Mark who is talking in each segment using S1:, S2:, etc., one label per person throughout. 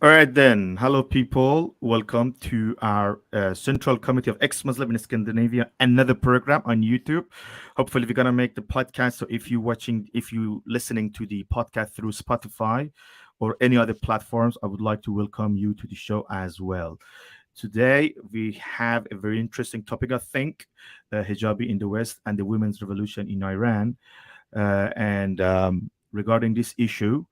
S1: All right, then. Hello, people. Welcome to our Central Committee of Ex-Muslim in Scandinavia, another program on YouTube. Hopefully, we're gonna make the podcast. So, if you listening to the podcast through Spotify or any other platforms, I would like to welcome you to the show as well. Today, we have a very interesting topic. I think hijabi in the West and the women's revolution in Iran, and regarding this issue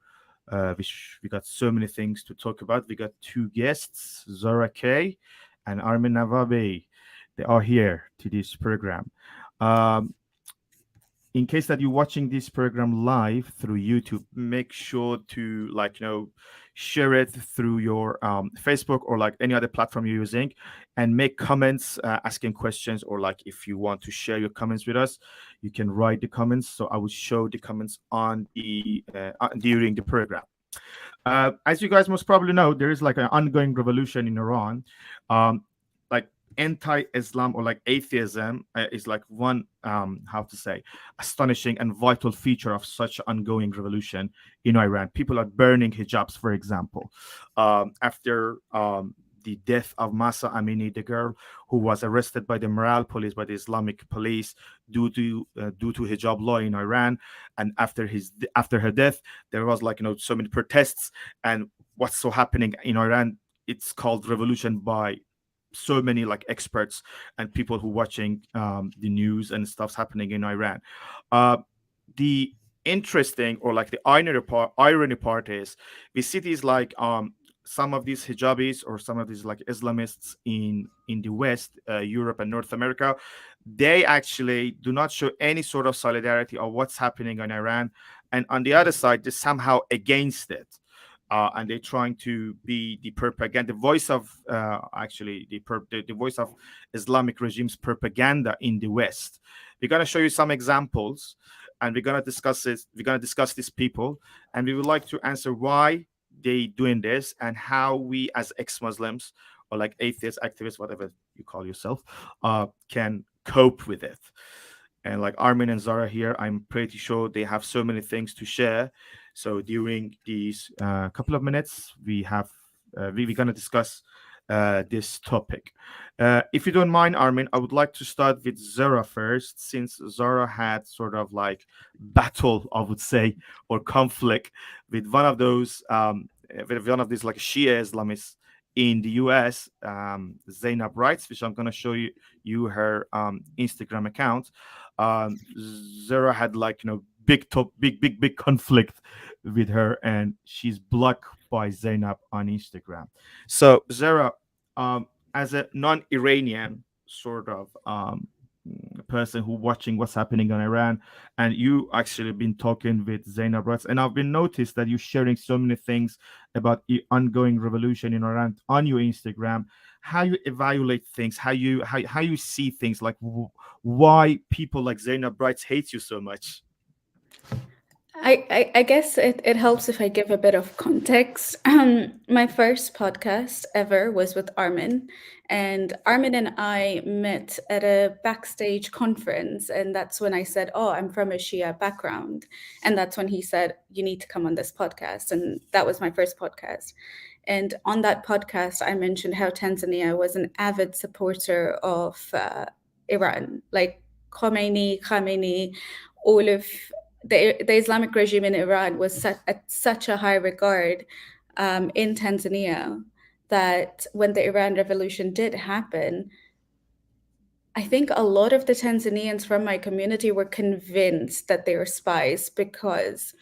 S1: which we got so many things to talk about. We got two guests, Zara Kay and Armin Navabi. They are here to this program. Um, in case that you're watching this program live through YouTube, make sure to share it through your Facebook or like any other platform you're using, and make comments, asking questions, or like if you want to share your comments with us, you can write the comments. So I will show the comments on the during the program. As you guys most probably know, there is like an ongoing revolution in Iran. Like anti-Islam or like atheism is like one how to say astonishing and vital feature of such ongoing revolution in Iran. People are burning hijabs, for example, after the death of Masa Amini, the girl who was arrested by the morale police, by the Islamic police, due to hijab law in Iran. And after her death, there was so many protests. And what's so happening in Iran? It's called revolution by so many like experts and people who watching the news and stuff's happening in Iran. The interesting or like the irony part is we see these like some of these hijabis or some of these like Islamists in the West, Europe and North America, they actually do not show any sort of solidarity of what's happening in Iran, and on the other side, they're somehow against it. And they're trying to be the propaganda voice of actually the voice of Islamic regime's propaganda in the West. We're gonna show you some examples, and we're gonna discuss this. We're gonna discuss these people, and we would like to answer why they doing this and how we as ex-Muslims or like atheists, activists, whatever you call yourself, can cope with it. And like Armin and Zara here, I'm pretty sure they have so many things to share. So during these couple of minutes, we're gonna discuss this topic. If you don't mind, Armin, I would like to start with Zara first, since Zara had sort of like battle, I would say, or conflict with one of these like Shia Islamists in the US, Zainab writes, which I'm gonna show you her Instagram account. Zara had big conflict with her, and she's blocked by Zainab on Instagram. So Zara, as a non-Iranian sort of person who watching what's happening in Iran, and you actually been talking with Zainab Ratz, and I've been noticed that you're sharing so many things about the ongoing revolution in Iran on your Instagram. How you evaluate things, how you see things, like why people like Zainab Ratz hate you so much.
S2: I guess it helps if I give a bit of context. My first podcast ever was with Armin, and Armin and I met at a backstage conference. And that's when I said, "Oh, I'm from a Shia background." And that's when he said, "You need to come on this podcast." And that was my first podcast. And on that podcast, I mentioned how Tanzania was an avid supporter of Iran, like Khamenei, all of the Islamic regime in Iran was set at such a high regard in Tanzania that when the Iran Revolution did happen, I think a lot of the Tanzanians from my community were convinced that they were spies because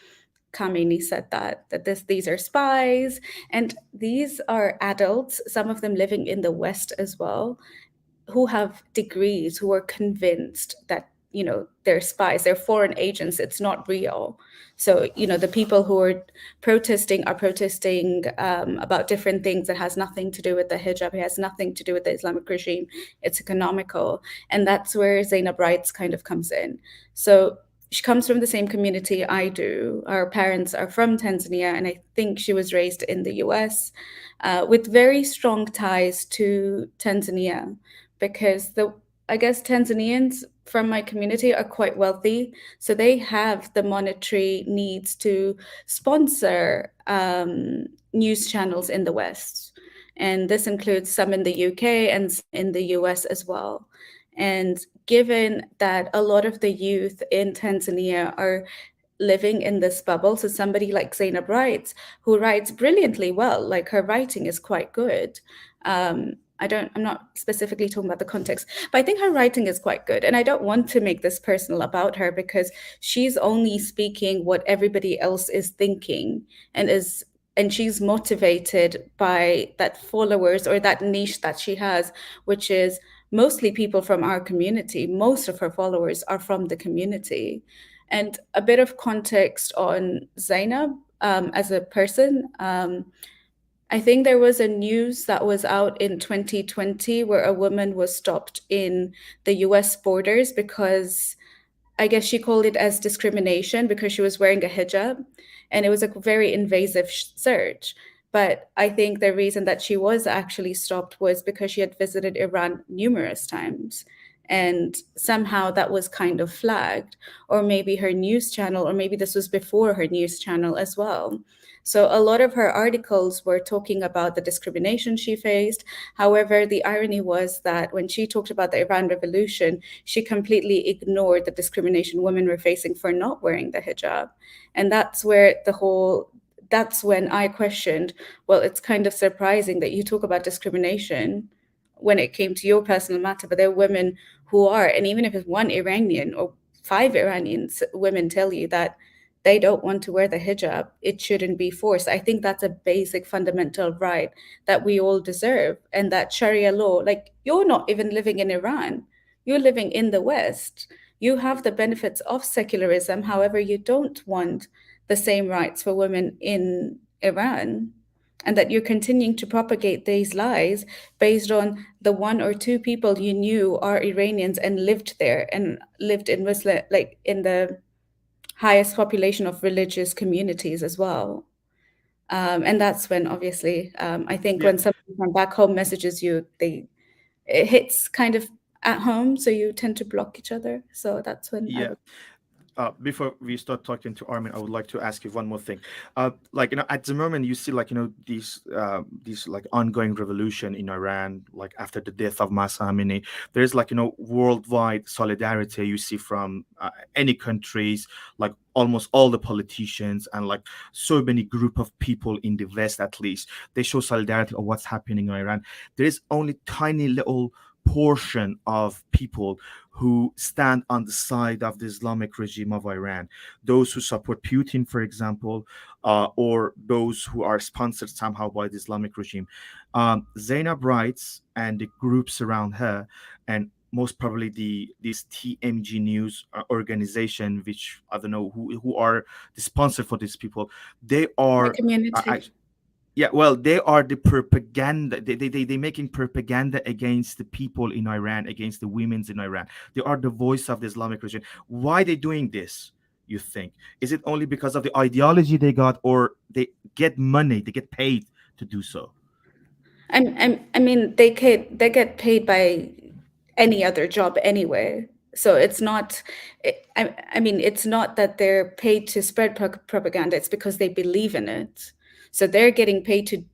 S2: Khamenei said that these are spies, and these are adults, some of them living in the West as well, who have degrees, who are convinced that they're spies, they're foreign agents, it's not real. So the people who are protesting about different things that has nothing to do with the hijab, it has nothing to do with the Islamic regime, it's economical. And that's where Zainab Rights kind of comes in. So she comes from the same community I do. Our parents are from Tanzania, and I think she was raised in the US with very strong ties to Tanzania, because I guess Tanzanians from my community are quite wealthy, so they have the monetary needs to sponsor news channels in the West. And this includes some in the UK and some in the US as well. And given that a lot of the youth in Tanzania are living in this bubble. So somebody like Zainab writes, who writes brilliantly well, like her writing is quite good. I'm not specifically talking about the context, but I think her writing is quite good. And I don't want to make this personal about her because she's only speaking what everybody else is thinking and she's motivated by that followers or that niche that she has, which is mostly people from our community. Most of her followers are from the community. And a bit of context on Zainab as a person. I think there was a news that was out in 2020 where a woman was stopped in the US borders because I guess she called it as discrimination because she was wearing a hijab, and it was a very invasive search. But I think the reason that she was actually stopped was because she had visited Iran numerous times. And somehow that was kind of flagged, or maybe her news channel, or maybe this was before her news channel as well. So a lot of her articles were talking about the discrimination she faced. However, the irony was that when she talked about the Iran Revolution, she completely ignored the discrimination women were facing for not wearing the hijab. And that's when I questioned, well, it's kind of surprising that you talk about discrimination when it came to your personal matter, but there are women who are, and even if it's one Iranian or five Iranians, women tell you that they don't want to wear the hijab, it shouldn't be forced. I think that's a basic fundamental right that we all deserve. And that Sharia law, like you're not even living in Iran, you're living in the West. You have the benefits of secularism. However, you don't want the same rights for women in Iran. And that you're continuing to propagate these lies based on the one or two people you knew are Iranians and lived there and lived in Muslim, like in the highest population of religious communities as well. And that's when obviously I think
S1: Yeah,
S2: when somebody from back home messages you, it hits kind of at home, so you tend to block each other. So that's when I
S1: yeah.
S2: would.
S1: Before we start talking to Armin, I would like to ask you one more thing. Like at the moment, you see like these like ongoing revolution in Iran, like after the death of Masa Amini, there is like worldwide solidarity. You see from any countries, like almost all the politicians and like so many group of people in the West, at least they show solidarity of what's happening in Iran. There is only tiny little portion of people who stand on the side of the Islamic regime of Iran, those who support Putin, for example, or those who are sponsored somehow by the Islamic regime. Zainab writes, and the groups around her, and most probably this TMG News organization, which I don't know who are the sponsor for these people. They
S2: My
S1: are.
S2: community.
S1: Yeah, well, they are the propaganda. They making propaganda against the people in Iran, against the women's in Iran. They are the voice of the Islamic regime. Why they doing this? You think is it only because of the ideology they got, or they get money, they get paid to do so?
S2: I mean, they get paid by any other job anyway. So it's not, I mean, it's not that they're paid to spread propaganda, it's because they believe in it. So they're getting paid to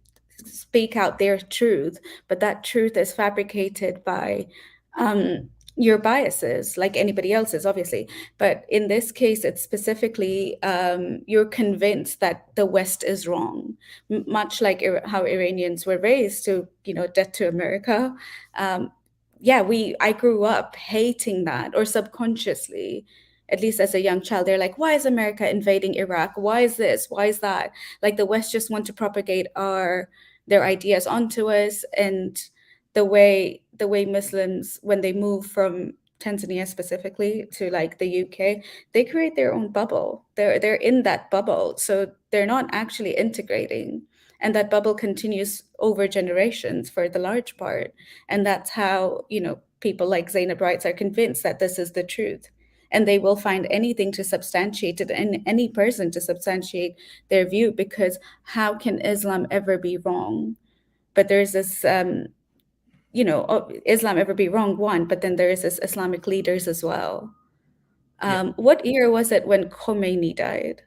S2: speak out their truth, but that truth is fabricated by your biases, like anybody else's, obviously. But in this case, it's specifically you're convinced that the West is wrong, much like how Iranians were raised to, death to America. Um, yeah, I grew up hating that, or subconsciously, at least as a young child, they're like, why is America invading Iraq? Why is this? Why is that? Like the West just want to propagate their ideas onto us. And the way Muslims, when they move from Tanzania specifically to like the UK, they create their own bubble. They're in that bubble. So they're not actually integrating. And that bubble continues over generations for the large part. And that's how, people like Zainab writes are convinced that this is the truth. And they will find anything to substantiate it and any person to substantiate their view, because how can Islam ever be wrong? But there's this Islam ever be wrong? One, but then there is this Islamic leaders as well.
S1: Yeah.
S2: What year was it when Khomeini died?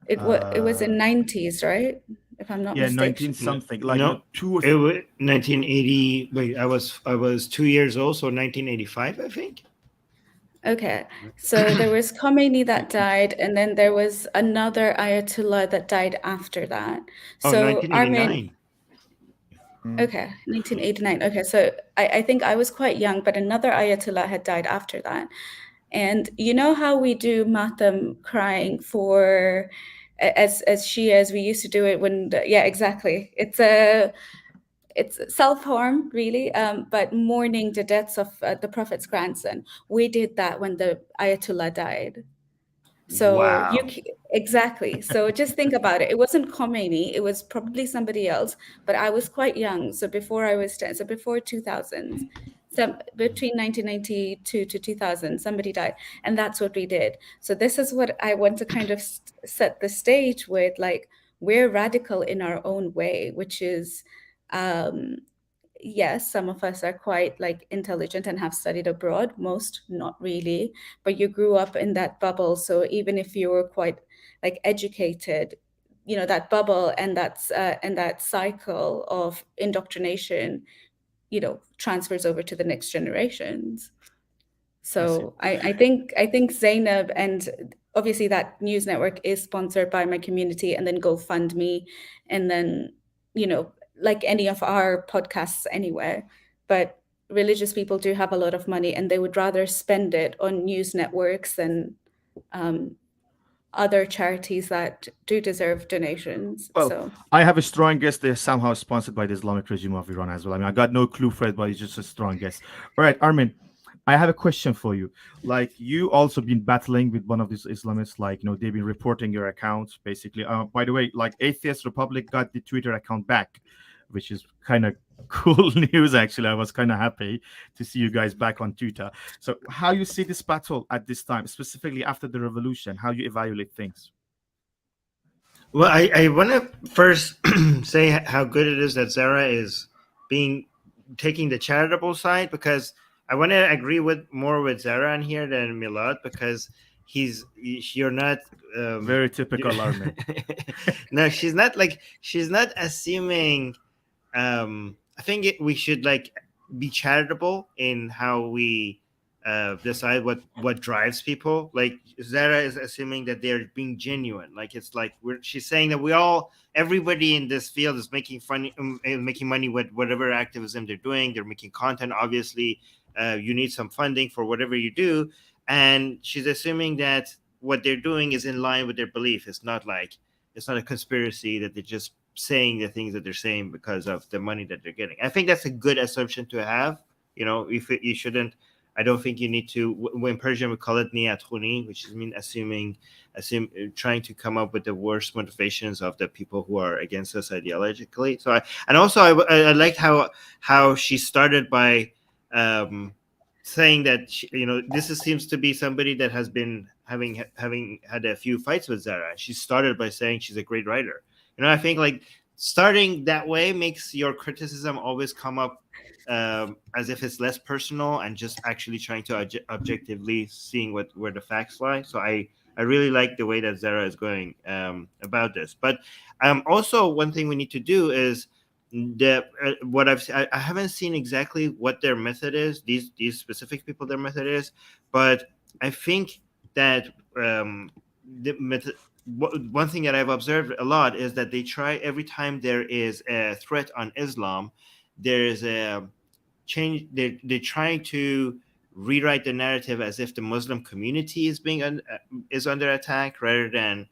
S2: It was in
S1: Uh,
S2: 90s, right? If I'm not
S1: yeah, 19
S2: mistaken.
S1: something, like,
S3: No,
S1: two or
S3: it was 1980. Wait, I was 2 years old, so 1985, I think.
S2: Okay, so there was Khomeini that died, and then there was another Ayatollah that died after that.
S3: Oh,
S2: So Armin,
S3: 1989.
S1: Mm.
S2: okay, 1989. Okay, so I think I was quite young, but another Ayatollah had died after that. And you know how we do Matam crying for, as Shias, we used to do it when, yeah, exactly. It's self-harm, really, but mourning the deaths of the Prophet's grandson. We did that when the Ayatollah died. So
S3: Wow.
S2: exactly. So just think about it. It wasn't Khomeini. It was probably somebody else. But I was quite young. So before I was 10, so before 2000s, between 1992 to 2000, somebody died, and that's what we did. So this is what I want to kind of set the stage with. Like, we're radical in our own way, which is, um, yes, some of us are quite like intelligent and have studied abroad, most not really, but you grew up in that bubble. So even if you were quite like educated, that bubble and that cycle of indoctrination, transfers over to the next generations.
S1: I see.
S2: So I think Zainab, and obviously that news network is sponsored by my community, and then GoFundMe, and then like any of our podcasts anywhere. But religious people do have a lot of money, and they would rather spend it on news networks than um, other charities that do deserve donations.
S1: Well,
S2: So
S1: I have a strong guess they're somehow sponsored by the Islamic regime of Iran as well. I mean, I got no clue for it, but it's just a strong guess. All right, Armin, I have a question for you. Like, you also been battling with one of these Islamists, like, they've been reporting your accounts, basically. By the way, like, Atheist Republic got the Twitter account back, which is kind of cool news, actually. I was kind of happy to see you guys back on Twitter. So how you see this battle at this time, specifically after the revolution, how you evaluate things?
S3: Well, I want to first say how good it is that Zara is being taking the charitable side, because I want to agree with Zara in here than Milad, because you're not
S1: Very typical, Armin.
S3: no, she's not assuming. I think we should like be charitable in how we decide what drives people. Like, Zara is assuming that they're being genuine. Like, it's like she's saying that everybody in this field is making money with whatever activism they're doing. They're making content. Obviously, you need some funding for whatever you do, and she's assuming that what they're doing is in line with their belief. It's not a conspiracy that they're just saying the things that they're saying because of the money that they're getting. I think that's a good assumption to have. You shouldn't. I don't think you need to. In Persian, we call it niyat khuni, which means trying to come up with the worst motivations of the people who are against us ideologically. So, I liked how she started by saying that seems to be somebody that has been having had a few fights with Zara. She started by saying she's a great writer. I think like starting that way makes your criticism always come up as if it's less personal and just actually trying to objectively seeing where the facts lie. So I really like the way that Zara is going about this. But also one thing we need to do is I haven't seen exactly what their method is. These specific people, their method is, but I think that the method. One thing that I've observed a lot is that they try every time there is a threat on Islam, there is a change. They're trying to rewrite the narrative as if the Muslim community is under attack rather than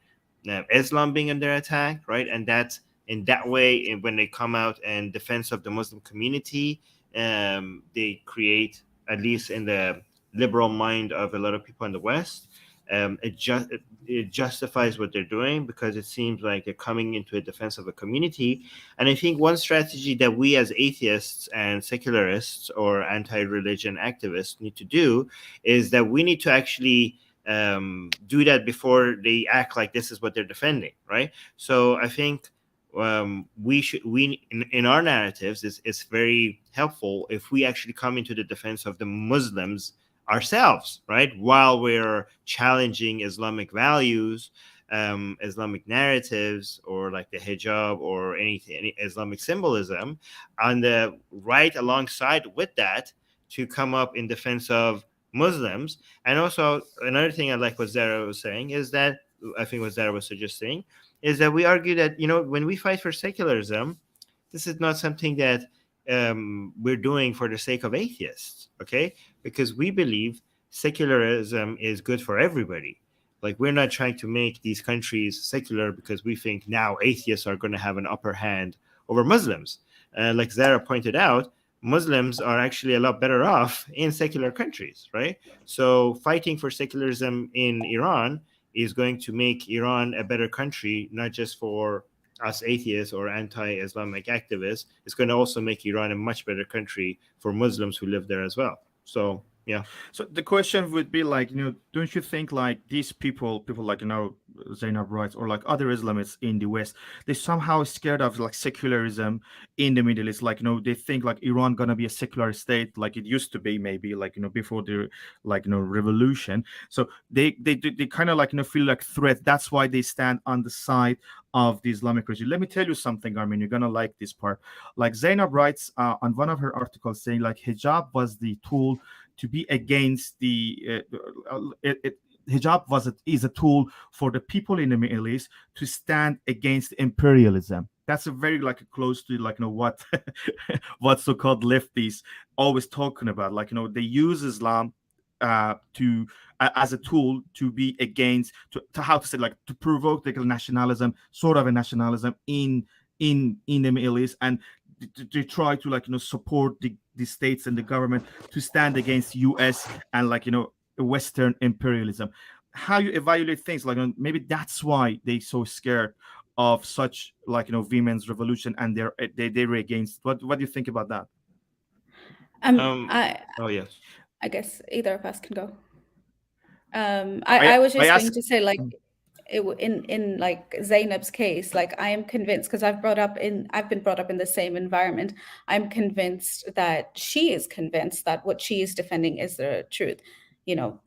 S3: Islam being under attack, right? And that's in that way, when they come out in defense of the Muslim community, they create, at least in the liberal mind of a lot of people in the West, it justifies what they're doing because it seems like they're coming into a defense of a community. And I think one strategy that we as atheists and secularists or anti-religion activists need to do is that we need to actually do that before they act like this is what they're defending, right? So I think we in our narratives, it's very helpful if we actually come into the defense of the Muslims ourselves, right? While we're challenging Islamic values, Islamic narratives, or like the hijab or any Islamic symbolism, on the right alongside with that, to come up in defense of Muslims. And also another thing I like what Zara was saying is that, I think what Zara was suggesting, is that we argue that, when we fight for secularism, this is not something that we're doing for the sake of atheists, okay? Because we believe secularism is good for everybody. Like, we're not trying to make these countries secular because we think now atheists are going to have an upper hand over Muslims. Like Zara pointed out, Muslims are actually a lot better off in secular countries, right? So fighting for secularism in Iran is going to make Iran a better country, not just for us atheists or anti-Islamic activists. It's going to also make Iran a much better country for Muslims who live there as well. So, yeah.
S1: So the question would be like, don't you think like these people like, Zainab writes, or like other Islamists in the West, they somehow scared of like secularism in the Middle East? Like, they think like Iran gonna be a secular state like it used to be, maybe like, before the like, revolution. So they kind of like, feel like threat. That's why they stand on the side of the Islamic regime. Let me tell you something, Armin, you're gonna like this part. Like Zainab writes on one of her articles saying like hijab was the tool to be against the hijab is a tool for the people in the Middle East to stand against imperialism. That's a very like close to like what what so-called lefties always talking about. Like they use Islam to as a tool to be against, to how to say, like to provoke the nationalism, sort of a nationalism in the Middle East, and to try to like support the states and the government to stand against US and like Western imperialism. How you evaluate things, like maybe that's why they so scared of such like women's revolution, and they're against. What do you think about that?
S3: Oh yes.
S2: I guess either of us can go. I was
S1: I
S2: just going
S1: ask.
S2: to say, like, in like Zainab's case, like I am convinced, because I've been brought up in the same environment. I'm convinced that she is convinced that what she is defending is the truth.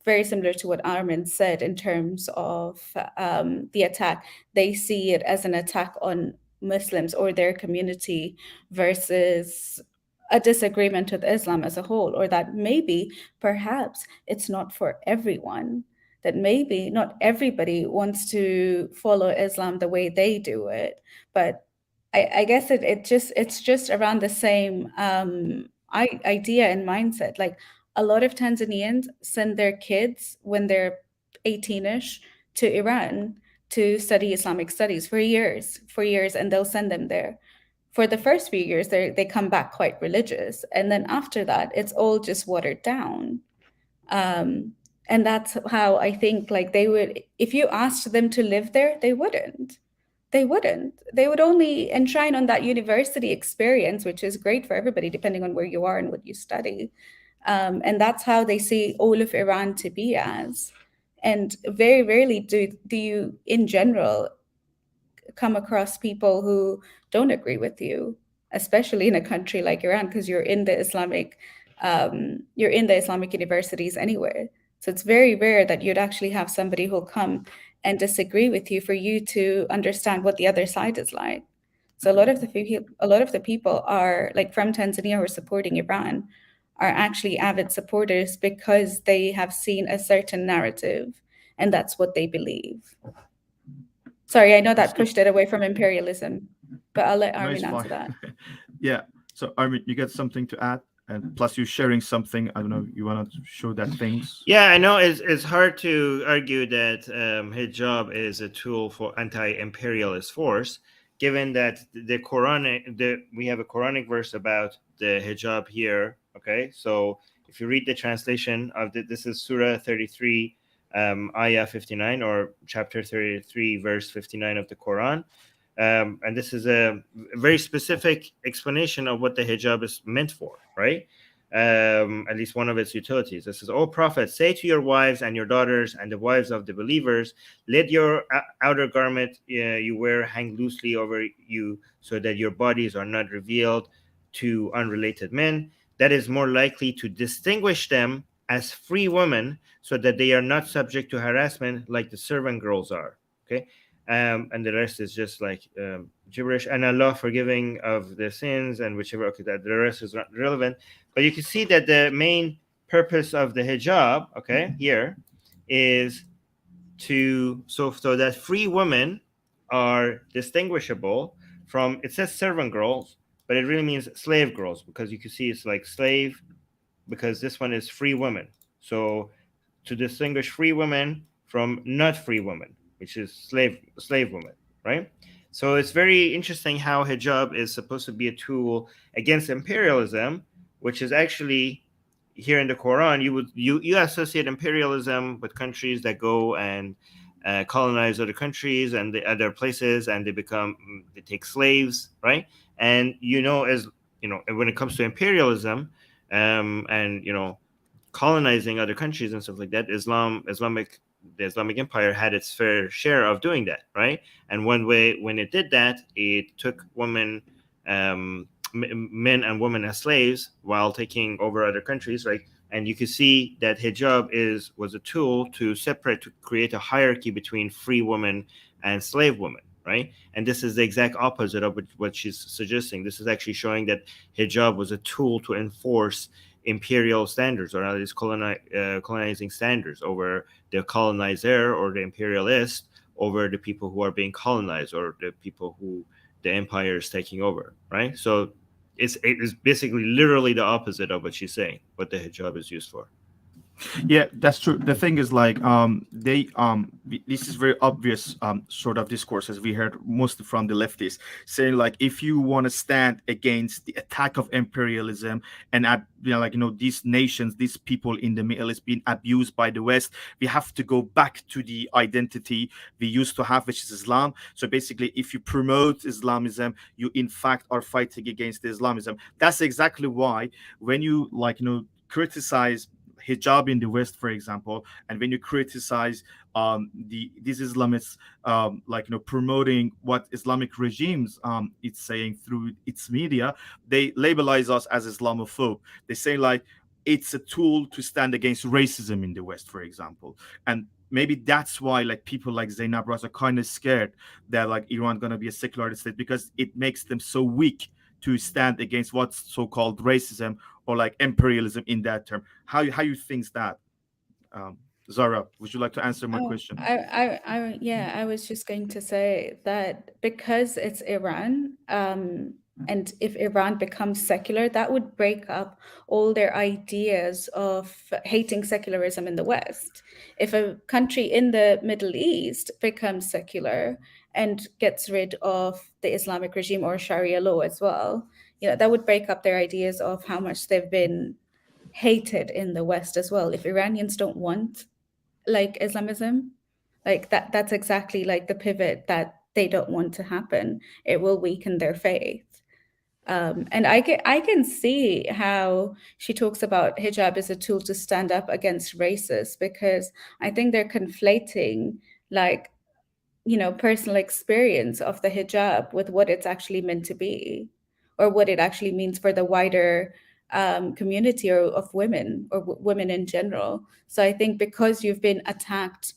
S2: Very similar to what Armin said in terms of the attack. They see it as an attack on Muslims or their community versus a disagreement with Islam as a whole, or that maybe, perhaps, it's not for everyone, that maybe not everybody wants to follow Islam the way they do it. But I guess it's just around the same idea and mindset. Like, a lot of Tanzanians send their kids when they're 18ish to Iran to study Islamic studies for years, and they'll send them there. For the first few years, they come back quite religious, and then after that, it's all just watered down. And that's how I think, like, they would, if you asked them to live there, they wouldn't. They wouldn't. They would only enshrine on that university experience, which is great for everybody, depending on where you are and what you study. And that's how they see all of Iran to be as. And very rarely do you, in general, come across people who don't agree with you, especially in a country like Iran, because you're in the Islamic universities anyway. So it's very rare that you'd actually have somebody who'll come and disagree with you for you to understand what the other side is like. So a lot of the people are like from Tanzania who are supporting Iran are actually avid supporters because they have seen a certain narrative and that's what they believe. Sorry, I know that pushed it away from imperialism, but I'll let Armin answer that.
S1: Yeah. So Armin, you got something to add? And plus you're sharing something, I don't know, you want to show that things?
S3: Yeah, I know it's hard to argue that hijab is a tool for anti-imperialist force, given that we have a Quranic verse about the hijab here. Okay, so if you read the translation of this is Surah 33, Ayah 59, or chapter 33, verse 59 of the Quran. And this is a very specific explanation of what the hijab is meant for, right? at least one of its utilities. It says, "O Prophet, say to your wives and your daughters and the wives of the believers, let your outer garment you wear hang loosely over you, so that your bodies are not revealed to unrelated men. That is more likely to distinguish them as free women, so that they are not subject to harassment like the servant girls are." Okay. And the rest is just like gibberish. "And Allah forgiving of the sins," and whichever. Okay, that the rest is not relevant. But you can see that the main purpose of the hijab, okay, here is so that free women are distinguishable from, it says servant girls, but it really means slave girls, because you can see it's like slave, because this one is free women. So to distinguish free women from not free women, which is slave women, right? So it's very interesting how hijab is supposed to be a tool against imperialism, which is actually here in the Quran. You associate imperialism with countries that go and colonize other countries and the other places, and they take slaves, right? And as when it comes to imperialism, and colonizing other countries and stuff like that, the Islamic Empire had its fair share of doing that, right? And one way when it did that, it took women, men and women as slaves while taking over other countries, right? And you can see that hijab was a tool to create a hierarchy between free women and slave women, right? And this is the exact opposite of what she's suggesting. This is actually showing that hijab was a tool to enforce imperial standards, or at least colonizing standards over the colonizer or the imperialist over the people who are being colonized, or the people who the empire is taking over, right? So it is basically literally the opposite of what she's saying, what the hijab is used for.
S1: Yeah, that's true. The thing is, like, this is very obvious sort of discourse, as we heard mostly from the leftists, saying like, if you want to stand against the attack of imperialism and these nations, these people in the Middle East being abused by the West, we have to go back to the identity we used to have, which is Islam. So basically, if you promote Islamism, you in fact are fighting against Islamism. That's exactly why when you criticize hijab in the West, for example, and when you criticize these Islamists, promoting what Islamic regimes it's saying through its media, they labelize us as Islamophobe. They say like it's a tool to stand against racism in the West, for example, and maybe that's why like people like Zainab are kind of scared that like Iran gonna be a secular state, because it makes them so weak to stand against what's so-called racism or like imperialism in that term. How you think that? Zara, would you like to answer my question?
S2: I was just going to say that because it's Iran, and if Iran becomes secular, that would break up all their ideas of hating secularism in the West. If a country in the Middle East becomes secular and gets rid of the Islamic regime or Sharia law as well, that would break up their ideas of how much they've been hated in the West as well. If Iranians don't want like Islamism, like that's exactly like the pivot that they don't want to happen. It will weaken their faith. And I can see how she talks about hijab as a tool to stand up against racists, because I think they're conflating like personal experience of the hijab with what it's actually meant to be, or what it actually means for the wider community or of women, or women in general. So I think because you've been attacked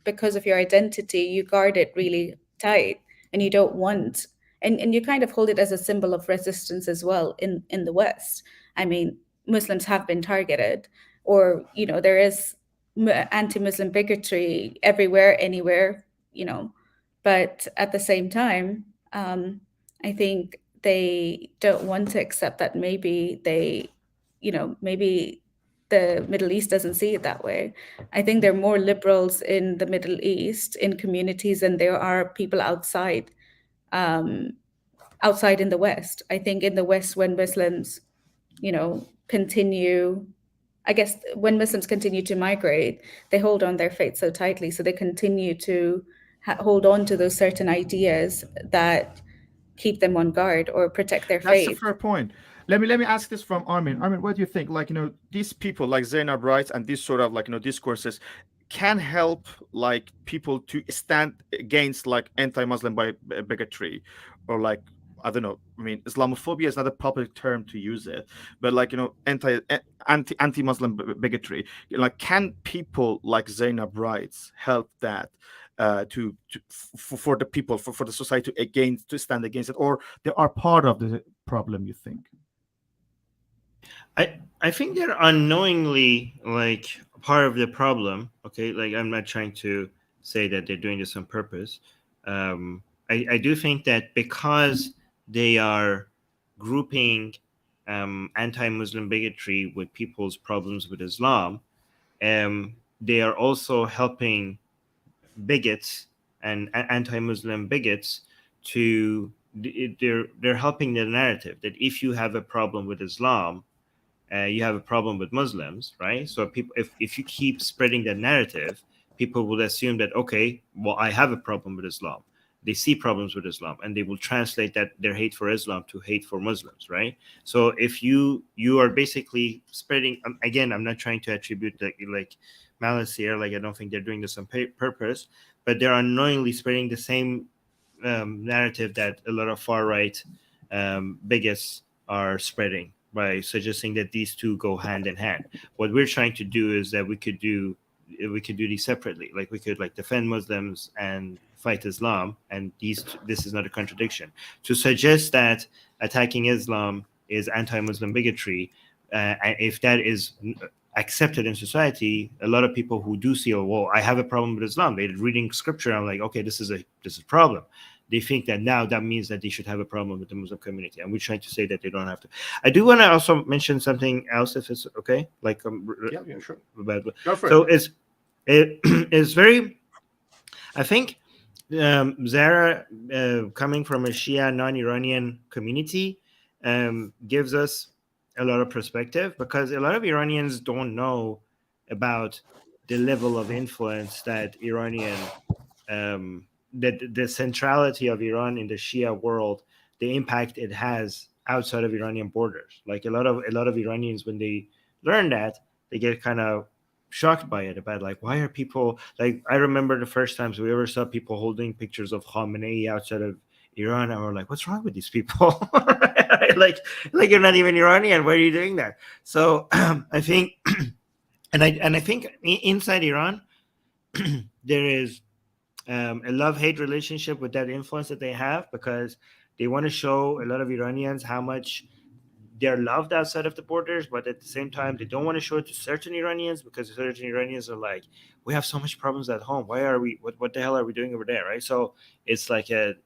S2: because of your identity, you guard it really tight, and you don't want, and you kind of hold it as a symbol of resistance as well in the West. I mean, Muslims have been targeted, or there is anti-Muslim bigotry everywhere, anywhere, but at the same time, I think they don't want to accept that maybe maybe the Middle East doesn't see it that way. I think there are more liberals in the Middle East in communities than there are people outside in the West. I think in the West, when Muslims, continue, I guess when Muslims continue to migrate, they hold on their faith so tightly, so they continue to hold on to those certain ideas that keep them on guard or protect their
S1: That's
S2: faith.
S1: a fair point. let me ask this from Armin. Armin, what do you think? Like, these people like Zainab writes and these sort of like discourses can help like people to stand against like anti-Muslim bigotry, or like, I don't know. I mean, Islamophobia is not a public term to use it, but like anti-Muslim bigotry. Like, can people like Zainab writes help that? For the people, for the society against, to stand against it, or they are part of the problem, you think?
S3: I think they're unknowingly like part of the problem. Okay, like I'm not trying to say that they're doing this on purpose. I do think that because they are grouping anti-Muslim bigotry with people's problems with Islam, they are also helping bigots and anti-Muslim bigots to they're helping the narrative that if you have a problem with Islam, you have a problem with Muslims, right? So people, if you keep spreading that narrative, people will assume that, okay, well, I have a problem with Islam. They see problems with Islam, and they will translate that their hate for Islam to hate for Muslims, right? So if you are basically spreading, again, I'm not trying to attribute like malice here, like I don't think they're doing this on purpose, but they're unknowingly spreading the same narrative that a lot of far right bigots are spreading, by suggesting that these two go hand in hand. What we're trying to do is that we could do these separately. Like we could like defend Muslims and fight Islam, and this is not a contradiction. To suggest that attacking Islam is anti-Muslim bigotry, and if that is accepted in society, a lot of people who do see, oh, well, I have a problem with Islam, they're reading scripture, I'm like, okay, this is a problem. They think that now that means that they should have a problem with the Muslim community, and we're trying to say that they don't have to. I do want to also mention something else, if it's okay. Like,
S1: yeah, sure.
S3: Go for so it. It's very. I think Zara, coming from a Shia non-Iranian community, gives us a lot of perspective, because a lot of Iranians don't know about the level of influence that Iranian. The centrality of Iran in the Shia world, the impact it has outside of Iranian borders. Like a lot of Iranians, when they learn that, they get kind of shocked by it, about like, why are people, like, I remember the first times we ever saw people holding pictures of Khamenei outside of Iran, and we're like, what's wrong with these people? like you're not even Iranian, why are you doing that? So I think and I think inside Iran there is a love-hate relationship with that influence that they have, because they want to show a lot of Iranians how much they're loved outside of the borders, but at the same time they don't want to show it to certain Iranians, because certain Iranians are like, we have so much problems at home, why are we, what the hell are we doing over there, right? So it's like there's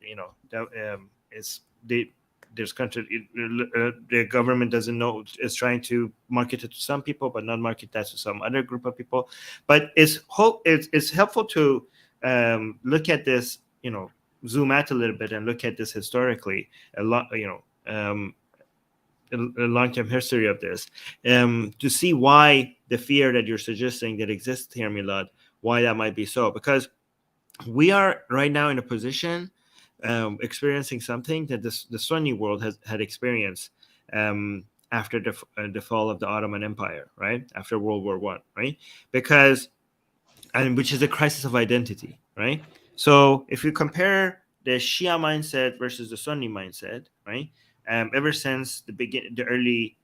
S3: country, the government doesn't know, is trying to market it to some people but not market that to some other group of people. But it's helpful to look at this, zoom out a little bit and look at this historically, a long-term history of this, to see why the fear that you're suggesting that exists here, Milad, why that might be so. Because we are right now in a position experiencing something that the Sunni world had experienced after the fall of the Ottoman Empire, right? After World War I, right? Which is a crisis of identity, right? So if you compare the Shia mindset versus the Sunni mindset, right? Ever since the early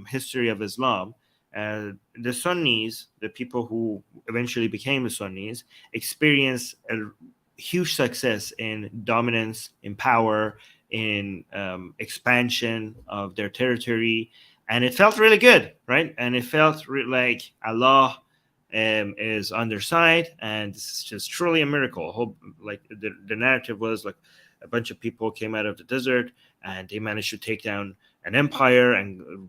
S3: history of Islam, the Sunnis, the people who eventually became the Sunnis, experienced a huge success in dominance, in power, in expansion of their territory, and it felt really good, right? And it felt like Allah is on their side, and this is just truly a miracle. Like the narrative was like a bunch of people came out of the desert and they managed to take down an empire and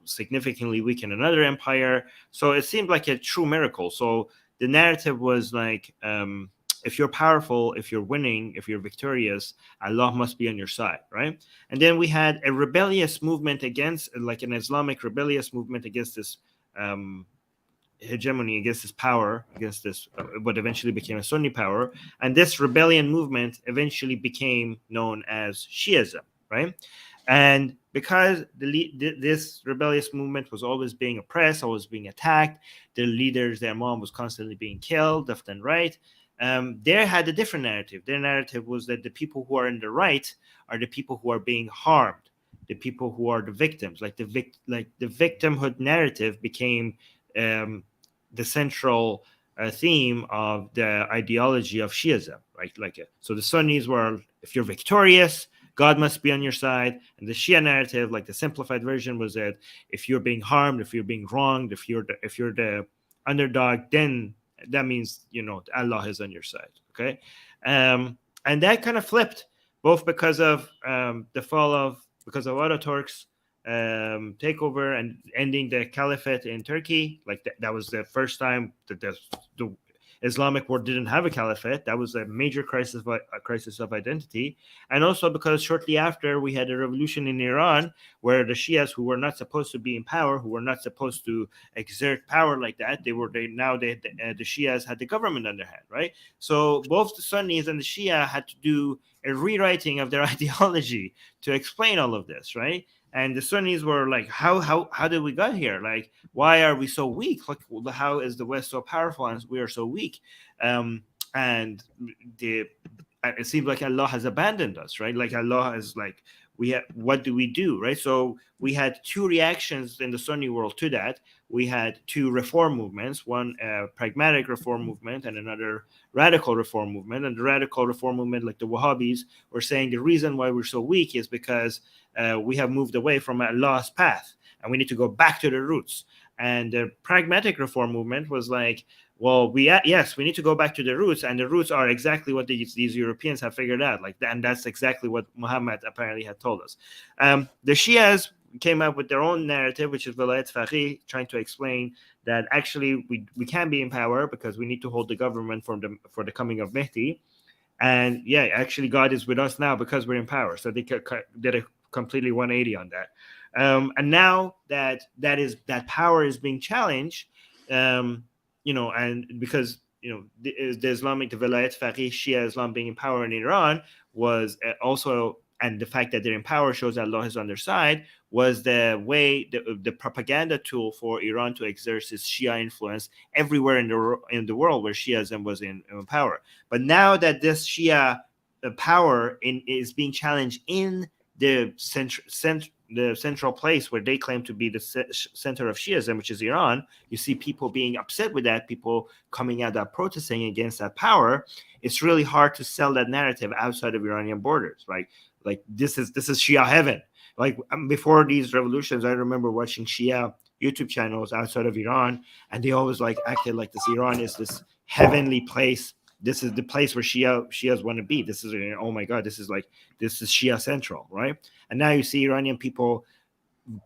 S3: significantly weaken another empire. So it seemed like a true miracle. So the narrative was like, if you're powerful, if you're winning, if you're victorious, Allah must be on your side, right? And then we had a rebellious movement against, like an Islamic rebellious movement against this hegemony, against this power, against this what eventually became a Sunni power. And this rebellion movement eventually became known as Shiism, right? And because this rebellious movement was always being oppressed, always being attacked. The leaders, their mom was constantly being killed left and right. They had a different narrative. Their narrative was that the people who are in the right are the people who are being harmed, the people who are the victims. Like the victimhood narrative became the central theme of the ideology of Shiism, right? So the Sunnis were, if you're victorious, God must be on your side. And the Shia narrative, like the simplified version, was that if you're being harmed, if you're being wronged, if you're the underdog, then that means, Allah is on your side. Okay. And that kind of flipped, both because of because of Ataturk's takeover and ending the caliphate in Turkey. Like that was the first time that the Islamic world didn't have a caliphate. That was a major crisis of identity. And also because shortly after we had a revolution in Iran, where the Shias, who were not supposed to be in power, who were not supposed to exert power like that, the Shias had the government on their hand, right? So both the Sunnis and the Shia had to do a rewriting of their ideology to explain all of this, right? And the Sunnis were like, how did we get here? Like, why are we so weak? Like, how is the West so powerful and we are so weak? And it seems like Allah has abandoned us, right? Like Allah is like, what do we do, right? So we had two reactions in the Sunni world to that. We had two reform movements, one pragmatic reform movement and another radical reform movement. And the radical reform movement, like the Wahhabis, were saying the reason why we're so weak is because we have moved away from Allah's path and we need to go back to the roots. And the pragmatic reform movement was like, well, we need to go back to the roots, and the roots are exactly what these Europeans have figured out. Like, and that's exactly what Muhammad apparently had told us. The Shias came up with their own narrative, which is Vilayat Faqih, trying to explain that actually we can be in power because we need to hold the government for the coming of Mehdi. And yeah, actually God is with us now because we're in power. So they did a completely 180 on that. And now that power is being challenged, and because the Islamic, the Vilayat Faqih, Shia Islam being in power in Iran was also, and the fact that they're in power shows that Allah is on their side, was the way, the propaganda tool for Iran to exert its Shia influence everywhere in the world where Shiism was in power. But now that this Shia power is being challenged in the central place where they claim to be the center of Shiism, which is Iran, you see people being upset with that, people coming out and protesting against that power. It's really hard to sell that narrative outside of Iranian borders, right? Like this is Shia heaven. Like before these revolutions, I remember watching Shia YouTube channels outside of Iran, and they always like acted like this Iran is this heavenly place. This is the place where Shias want to be. This is, oh my God, this is Shia central, right? And now you see Iranian people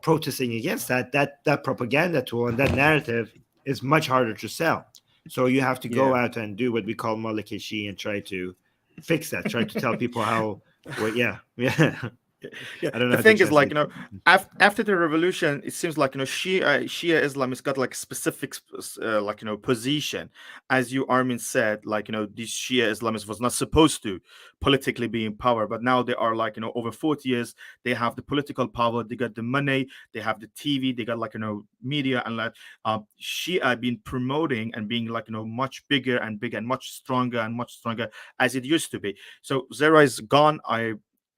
S3: protesting against that propaganda tool, and that narrative is much harder to sell. So you have to go out and do what we call Malikeshi and try to fix that, try to tell people how, yeah.
S1: Yeah,
S3: I don't know.
S1: The thing is, like, after the revolution, it seems like, Shia Islam has got like specific position, as you, Armin, said, like, these Shia Islamists was not supposed to politically be in power, but now they are like, over 40 years they have the political power, they got the money, they have the TV, they got like, media, and like Shia been promoting and being like, much bigger and much stronger as it used to be. So Zara is gone.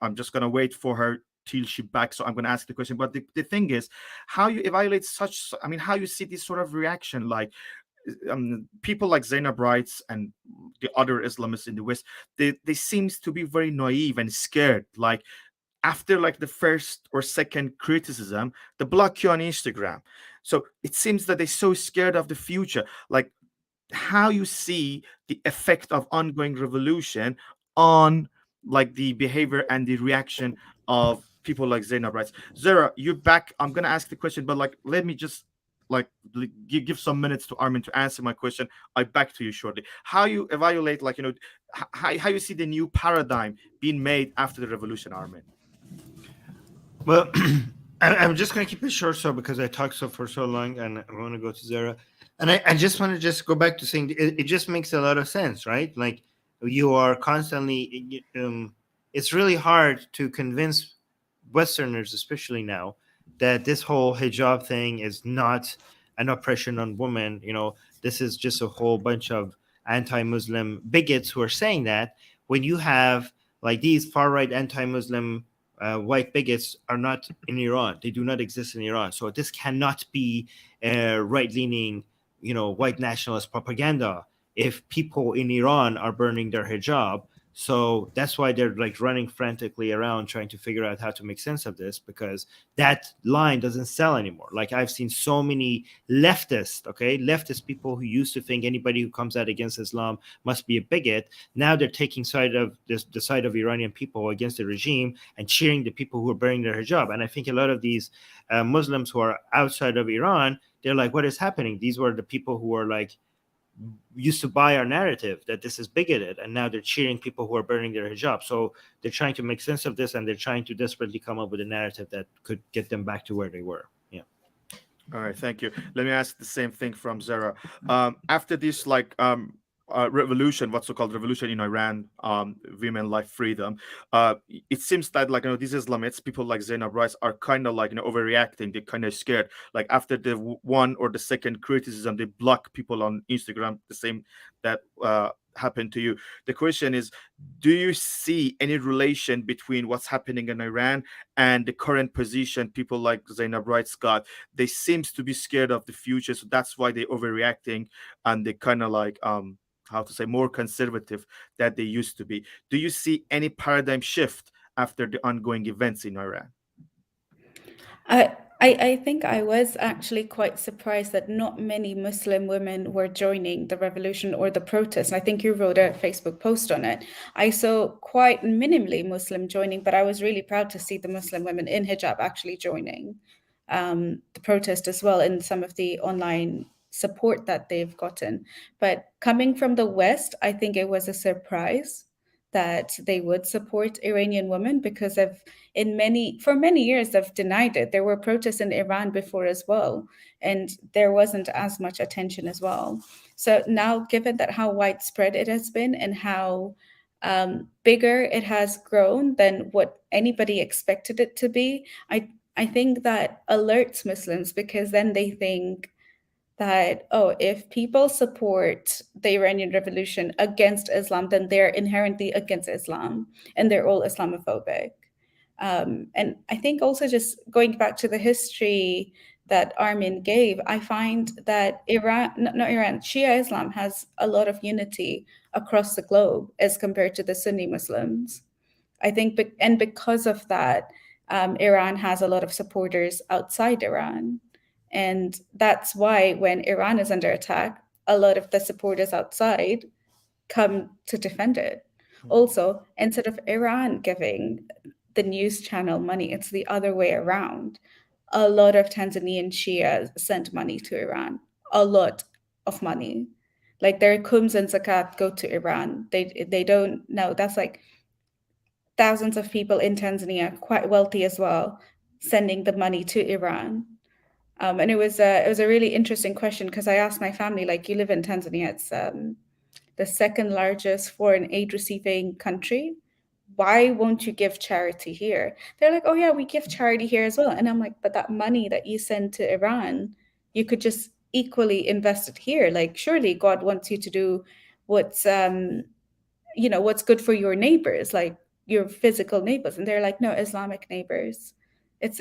S1: I'm just going to wait for her till she's back. So I'm going to ask the question. But the thing is, how you evaluate how you see this sort of reaction, like people like Zainab writes and the other Islamists in the West, they seems to be very naive and scared. Like after like the first or second criticism, they block you on Instagram. So it seems that they're so scared of the future. Like how you see the effect of ongoing revolution on like the behavior and the reaction of people like Zainab writes. Zara, you're back. I'm gonna ask the question, but like let me just like give some minutes to Armin to answer my question. I back to you shortly. How you evaluate, like, how you see the new paradigm being made after the revolution, Armin?
S3: Well, I'm just gonna keep it short, so because I talked for so long, and I want to go to Zara, and I just want to go back to saying it just makes a lot of sense, right? Like you are constantly, it's really hard to convince Westerners, especially now, that this whole hijab thing is not an oppression on women. This is just a whole bunch of anti-Muslim bigots who are saying that. When you have like these far-right anti-Muslim white bigots are not in Iran, they do not exist in Iran. So this cannot be right-leaning, white nationalist propaganda if people in Iran are burning their hijab. So that's why they're like running frantically around trying to figure out how to make sense of this, because that line doesn't sell anymore. Like I've seen so many leftist people who used to think anybody who comes out against Islam must be a bigot. Now they're taking side of the side of Iranian people against the regime and cheering the people who are burning their hijab. And I think a lot of these Muslims who are outside of Iran, they're like, what is happening? These were the people who are like used to buy our narrative that this is bigoted, and now they're cheering people who are burning their hijab. So they're trying to make sense of this, and they're trying to desperately come up with a narrative that could get them back to where they were. Yeah.
S1: All right, thank you. Let me ask the same thing from Zara. After this, revolution, what's so-called revolution in Iran, women like freedom. It seems that these Islamists, people like Zainab Rice, are kind of overreacting. They're kind of scared. Like after the one or the second criticism, they block people on Instagram. The same that happened to you. The question is, do you see any relation between what's happening in Iran and the current position people like Zainab Rice got? They seems to be scared of the future, so that's why they're overreacting, and they kind of how to say, more conservative that they used to be. Do you see any paradigm shift after the ongoing events in Iran?
S2: I think I was actually quite surprised that not many Muslim women were joining the revolution or the protest. I think you wrote a Facebook post on it. I saw quite minimally Muslim joining, but I was really proud to see the Muslim women in hijab actually joining the protest as well, and some of the online support that they've gotten. But coming from the West, I think it was a surprise that they would support Iranian women, because for many years they've denied it. There were protests in Iran before as well, and there wasn't as much attention as well. So now, given that how widespread it has been and how bigger it has grown than what anybody expected it to be, I think that alerts Muslims, because then they think that, oh, if people support the Iranian revolution against Islam, then they're inherently against Islam and they're all Islamophobic. And I think also, just going back to the history that Armin gave, I find that Shia Islam has a lot of unity across the globe as compared to the Sunni Muslims. I think, and because of that, Iran has a lot of supporters outside Iran. And that's why when Iran is under attack, a lot of the supporters outside come to defend it. Also, instead of Iran giving the news channel money, it's the other way around. A lot of Tanzanian Shia sent money to Iran, a lot of money. Like their khums and zakat go to Iran. They don't know. That's like thousands of people in Tanzania, quite wealthy as well, sending the money to Iran. And it was a really interesting question, because I asked my family, like, you live in Tanzania, it's the second largest foreign aid receiving country. Why won't you give charity here? They're like, oh yeah, we give charity here as well. And I'm like, but that money that you send to Iran, you could just equally invest it here. Like, surely God wants you to do what's what's good for your neighbors, like your physical neighbors. And they're like, no, Islamic neighbors. It's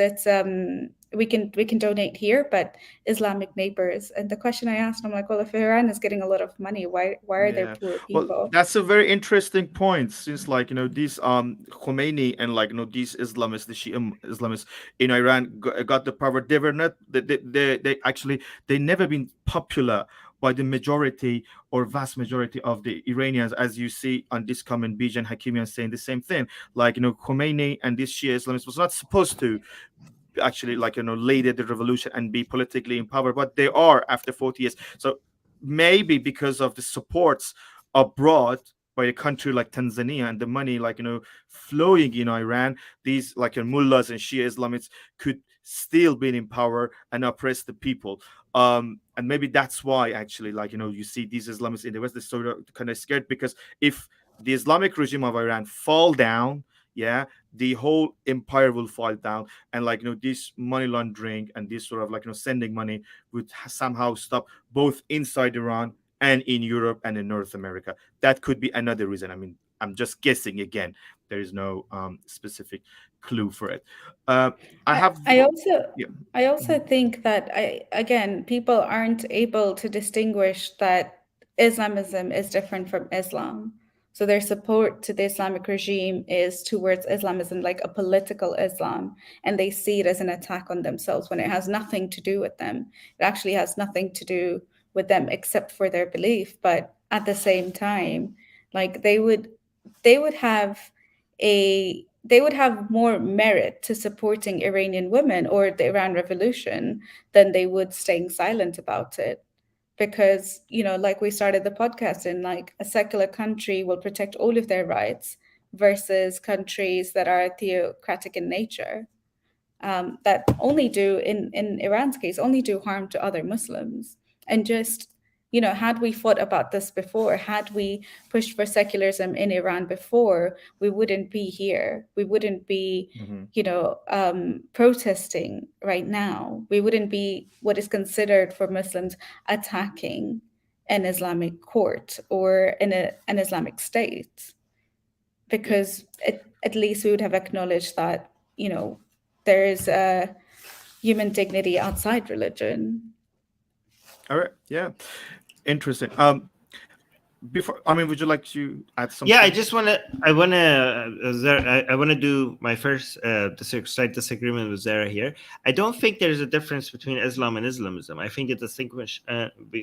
S2: we can donate here, but Islamic neighbors. And the question I asked, I'm like, well, if Iran is getting a lot of money, why are there poor people?
S1: Well, that's a very interesting point, since these Khomeini and these Islamists, the Shia Islamists in Iran got the power. They were not they actually they never been popular by the majority or vast majority of the Iranians, as you see on this comment, Bijan Hakimian saying the same thing. Khomeini and these Shia Islamists was not supposed to actually lead the revolution and be politically in power, but they are after 40 years. So maybe because of the supports abroad by a country like Tanzania and the money flowing in Iran, these mullahs and Shia Islamists could still be in power and oppress the people. And maybe that's why actually you see these Islamists in the West, they're sort of kind of scared, because if the Islamic regime of Iran fall down, yeah, the whole empire will fall down, and like this money laundering and this sort of like sending money would somehow stop both inside Iran and in Europe and in North America. That could be another reason. I mean, I'm just guessing again. There is no specific clue for it. uh, I
S2: I,
S1: have
S2: I also
S1: yeah.
S2: I also
S1: Mhm.
S2: think that again people aren't able to distinguish that Islamism is different from Islam. So their support to the Islamic regime is towards Islamism, like a political Islam, and they see it as an attack on themselves when it has nothing to do with them. It actually has nothing to do with them except for their belief. But at the same time, like they would have they would have more merit to supporting Iranian women or the Iran Revolution than they would staying silent about it. Because, like we started the podcast in, like a secular country will protect all of their rights versus countries that are theocratic in nature, that only do, in Iran's case, only do harm to other Muslims. And just, had we fought about this before, had we pushed for secularism in Iran before, we wouldn't be here. We wouldn't be,
S1: Mhm.
S2: protesting right now. We wouldn't be what is considered for Muslims attacking an Islamic court or an Islamic state,
S3: Yeah.
S2: because at least we would have acknowledged that, there is a human dignity outside religion.
S1: All right, yeah, interesting. Before, I mean, would you like to add
S3: Yeah, I
S1: something?
S3: just want to. I want to do my first slight disagreement with Zara here. I don't think there's a difference between Islam and Islamism. I think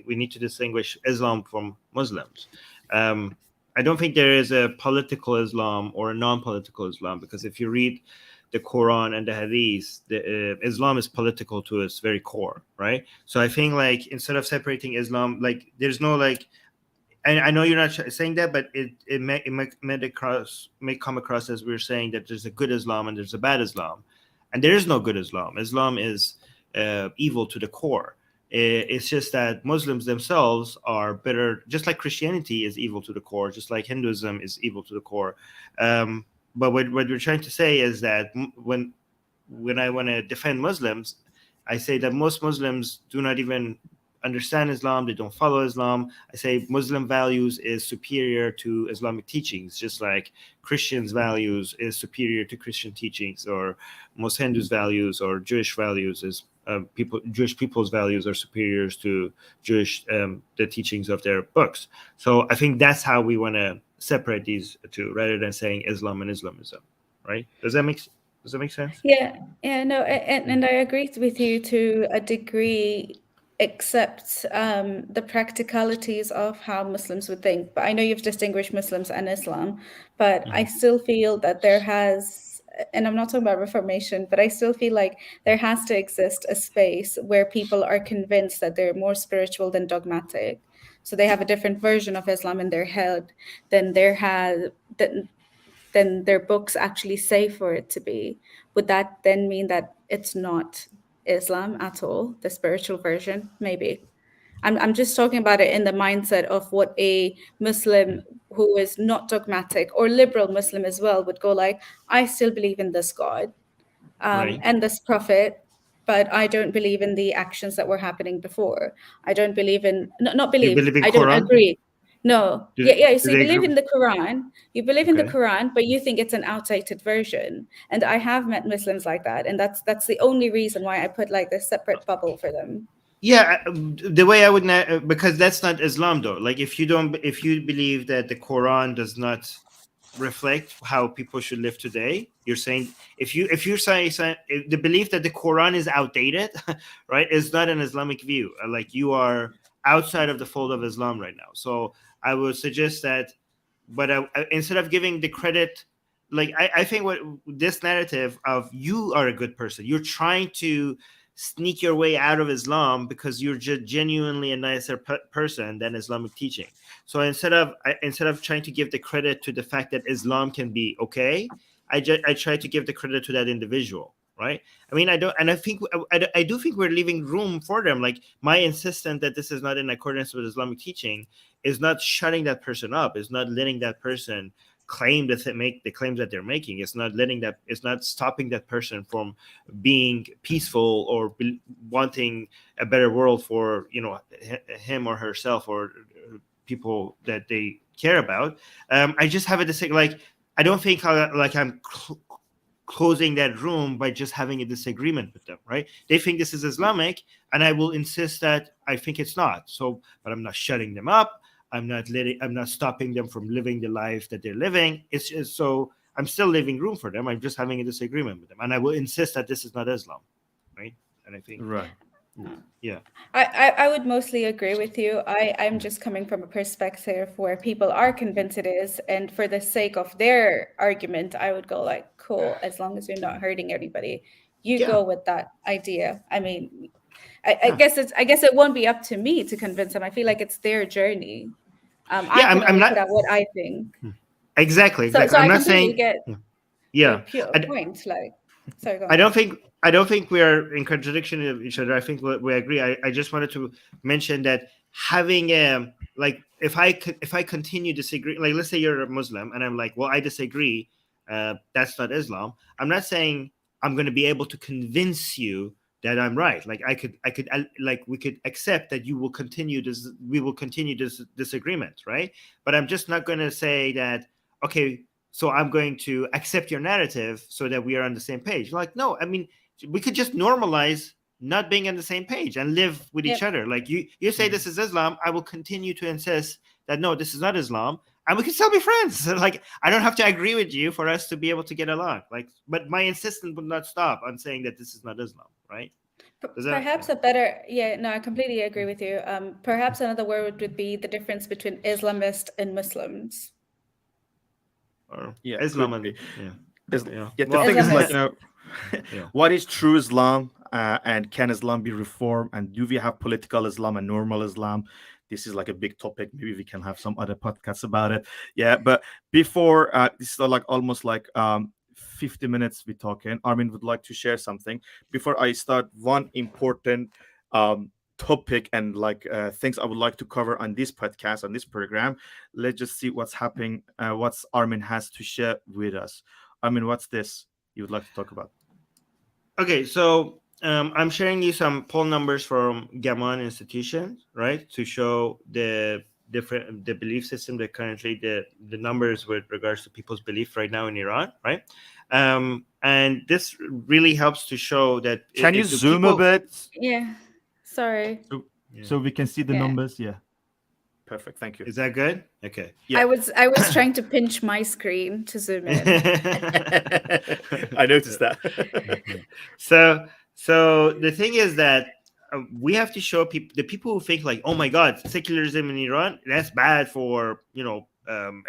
S3: we need to distinguish Islam from Muslims. I don't think there is a political Islam or a non-political Islam, because if you read the Quran and the Hadith, Islam is political to its very core, right? So I think, like, instead of separating Islam, like, there's no, like, and I know you're not saying that, but may come across as we're saying that there's a good Islam and there's a bad Islam, and there is no good Islam. Islam is evil to the core. It's just that Muslims themselves are better, just like Christianity is evil to the core, just like Hinduism is evil to the core. But what we're trying to say is that when I want to defend Muslims, I say that most Muslims do not even understand Islam. They don't follow Islam. I say Muslim values is superior to Islamic teachings, just like Christians' values is superior to Christian teachings, or most Hindus' values or Jewish values is Jewish people's values are superior to Jewish the teachings of their books. So I think that's how we want to separate these two, rather than saying Islam and Islamism. Right? Does that make sense?
S2: Yeah, no, and I agree with you to a degree, except the practicalities of how Muslims would think. But I know you've distinguished Muslims and Islam, but I
S3: Mhm.
S2: still feel that there has, and I'm not talking about Reformation, but I still feel like there has to exist a space where people are convinced that they're more spiritual than dogmatic. So they have a different version of Islam in their head than there has than their books actually say for it to be. Would that then mean that it's not Islam at all, the spiritual version? Maybe. I'm just talking about it in the mindset of what a Muslim who is not dogmatic, or liberal Muslim as well, would go like, I still believe in this God,
S3: Right.
S2: and this prophet, but I don't believe in the actions that were happening before. I don't believe in, not
S3: You
S2: believe,
S3: believe in
S2: I don't
S3: Quran?
S2: agree. No, yeah, yeah.
S3: Do
S2: So you
S3: they
S2: believe
S3: agree?
S2: in the Quran, you believe in the
S3: Okay.
S2: Quran, but you think it's an outdated version. And I have met Muslims like that, and that's the only reason why I put like this separate bubble for them.
S3: Yeah, the way I would not, because that's not Islam though. Like, if you believe that the Quran does not reflect how people should live today, you're saying, if you're saying the belief that the Quran is outdated, right, is not an Islamic view. Like, you are outside of the fold of Islam right now. So I would suggest that, but instead of giving the credit, like, I think what this narrative of you are a good person, you're trying to sneak your way out of Islam because you're just genuinely a nicer person than Islamic teaching. So instead of trying to give the credit to the fact that Islam can be okay, I try to give the credit to that individual, right? I mean, I don't, and I think I do think we're leaving room for them. Like, my insistence that this is not in accordance with Islamic teaching is not shutting that person up, is not letting that person claim that make the claims that they're making. It's not letting that. It's not stopping that person from being peaceful or wanting a better world for him or herself or people that they care about. I just have a like. I don't think like I'm closing that room by just having a disagreement with them, right? They think this is Islamic, and I will insist that I think it's not. So, but I'm not shutting them up. I'm not stopping them from living the life that they're living. It's just so I'm still leaving room for them. I'm just having a disagreement with them, and I will insist that this is not Islam, right? And I think,
S1: Right.
S3: yeah,
S2: I would mostly agree with you. I'm just coming from a perspective where people are convinced it is, and for the sake of their argument, I would go like, cool, as long as you're not hurting anybody, you
S3: Yeah.
S2: go with that idea. I mean, I guess it won't be up to me to convince them. I feel like it's their journey. I
S3: Yeah,
S2: can
S3: I'm
S2: only
S3: not
S2: put out what I think.
S3: exactly.
S2: So
S3: I'm
S2: I
S3: not
S2: completely
S3: saying,
S2: get
S3: yeah.
S2: your
S3: I,
S2: point. Like, sorry, go
S3: I
S2: on.
S3: don't think we are in contradiction of each other. I think we agree. I just wanted to mention that having like if I continue disagree, like let's say you're a Muslim and I'm like, well, I disagree. That's not Islam. I'm not saying I'm going to be able to convince you that I'm right. Like like we could accept that you will continue this. We will continue this disagreement, right? But I'm just not going to say that. Okay, so I'm going to accept your narrative so that we are on the same page. Like, no, I mean, we could just normalize not being on the same page and live with each
S2: Yep.
S3: other. Like you say this is Islam, I will continue to insist that no, this is not Islam, and we can still be friends. Like, I don't have to agree with you for us to be able to get along. Like, but my insistence would not stop on saying that this is not Islam, right?
S2: Perhaps a better, yeah, no, I completely agree with you. Perhaps another word would be the difference between Islamist and Muslims.
S3: Or
S1: Yeah,
S3: Islam
S1: could
S3: and
S1: be.
S3: yeah.
S1: The
S3: Well,
S1: thing is, like,
S2: Islamist.
S1: what is true Islam, and can Islam be reformed, and do we have political Islam and normal Islam? This is like a big topic. Maybe we can have some other podcasts about it. Yeah, but before this is like almost like 50 minutes we talking. Armin would like to share something before I start. One important topic and like things I would like to cover on this podcast, on this program. Let's just see what's happening. What's Armin has to share with us. Armin, what's this you would like to talk about?
S3: Okay, so I'm sharing you some poll numbers from Gammon institutions, right, to show the belief system that currently the numbers with regards to people's belief right now in Iran, right? And this really helps to show that
S1: Can you
S3: if the
S1: zoom a
S3: people-
S1: bit
S2: Yeah, sorry.
S1: so we can see the
S2: Yeah.
S1: numbers? Yeah, perfect. Thank you.
S3: Is that good? Okay.
S1: Yeah.
S2: I was trying to pinch my screen to zoom in.
S1: I noticed that.
S3: So the thing is that we have to show the people who think like, oh my God, secularism in Iran, that's bad for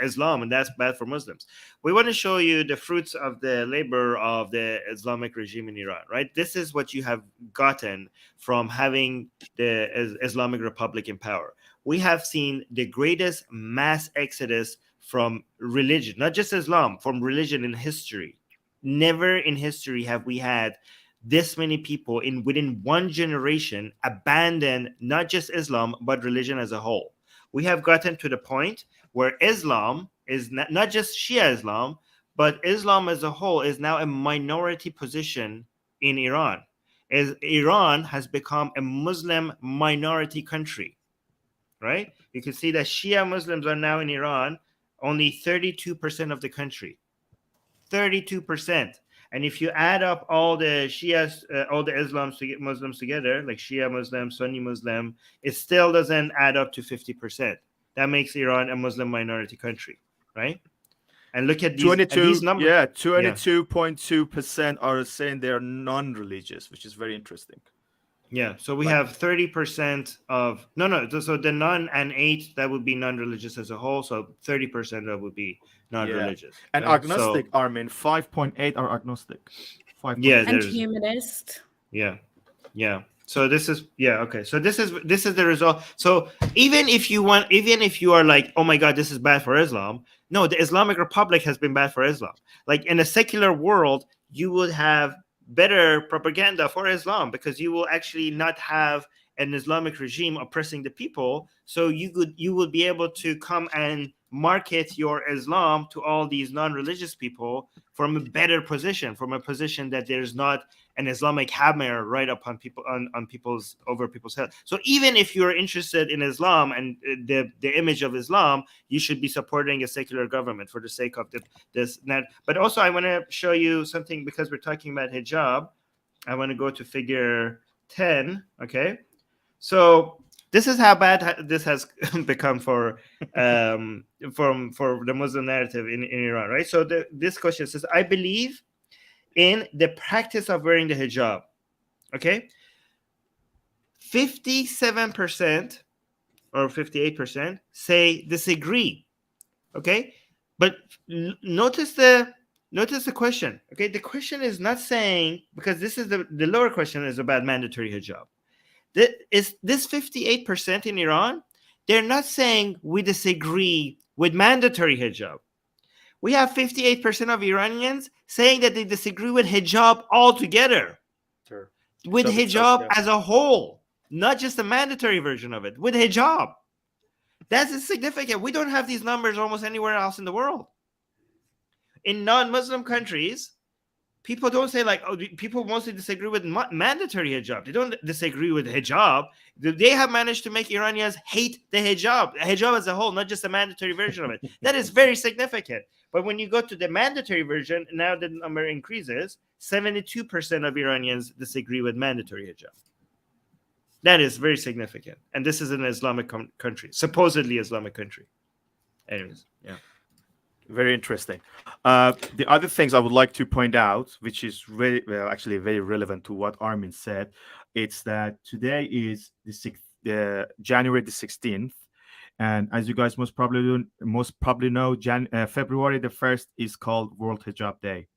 S3: Islam and that's bad for Muslims. We want to show you the fruits of the labor of the Islamic regime in Iran, right? This is what you have gotten from having the Islamic Republic in power. We have seen the greatest mass exodus from religion, not just Islam, from religion in history. Never in history have we had this many people within one generation abandon not just Islam, but religion as a whole. We have gotten to the point where Islam is not just Shia Islam, but Islam as a whole is now a minority position in Iran. As Iran has become a Muslim minority country, right? You can see that Shia Muslims are now in Iran only 32% of the country. 32%. And if you add up all the Shias, all the Muslims together, like Shia Muslim, Sunni Muslim, it still doesn't add up to 50%. That makes Iran a Muslim minority country, right? And look at these numbers.
S1: Yeah, 22.2% are saying they are non-religious, which is very interesting.
S3: Yeah, so we have 30% of so the non and 8, that would be non-religious as a whole. So 30% that would be non-religious.
S1: And
S3: right?
S1: agnostic, Armin, 5.8 are agnostic. 5.
S3: Yeah,
S2: And humanist.
S3: Yeah. So this is okay. So this is the result. So even if you are like, oh my God, this is bad for Islam. No, the Islamic Republic has been bad for Islam. Like in a secular world, you would have better propaganda for Islam because you will actually not have an Islamic regime oppressing the people. So you would be able to come and market your Islam to all these non-religious people from a better position, from a position that there's not an Islamic hammer right upon people on people's over people's head. So even if you're interested in Islam and the image of Islam, you should be supporting a secular government for the sake of this. But also, I want to show you something because we're talking about hijab. I want to go to figure 10. Okay, so this is how bad this has become for the Muslim narrative in Iran, right? So this question says, I believe in the practice of wearing the hijab. Okay, 57% or 58% say disagree. Okay, but notice the question. Okay, the question is not saying, because this is the lower question is about mandatory hijab. This 58% in Iran, they're not saying we disagree with mandatory hijab. We have 58% of Iranians saying that they disagree with hijab altogether.
S1: Sure.
S3: With hijab as a whole, not just the mandatory version of it, with hijab. That's significant. We don't have these numbers almost anywhere else in the world. In non-Muslim countries, people don't say like, oh, people mostly disagree with mandatory hijab. They don't disagree with hijab. They have managed to make Iranians hate the hijab as a whole, not just the mandatory version of it. That is very significant. But when you go to the mandatory version, now the number increases. 72% of Iranians disagree with mandatory hijab. That is very significant. And this is an Islamic country, supposedly Islamic country. Anyways, yeah.
S1: Very interesting. The other things I would like to point out, which is actually very relevant to what Armin said, it's that today is January the 16th, and as you guys most probably know, February the 1st is called World Hijab Day,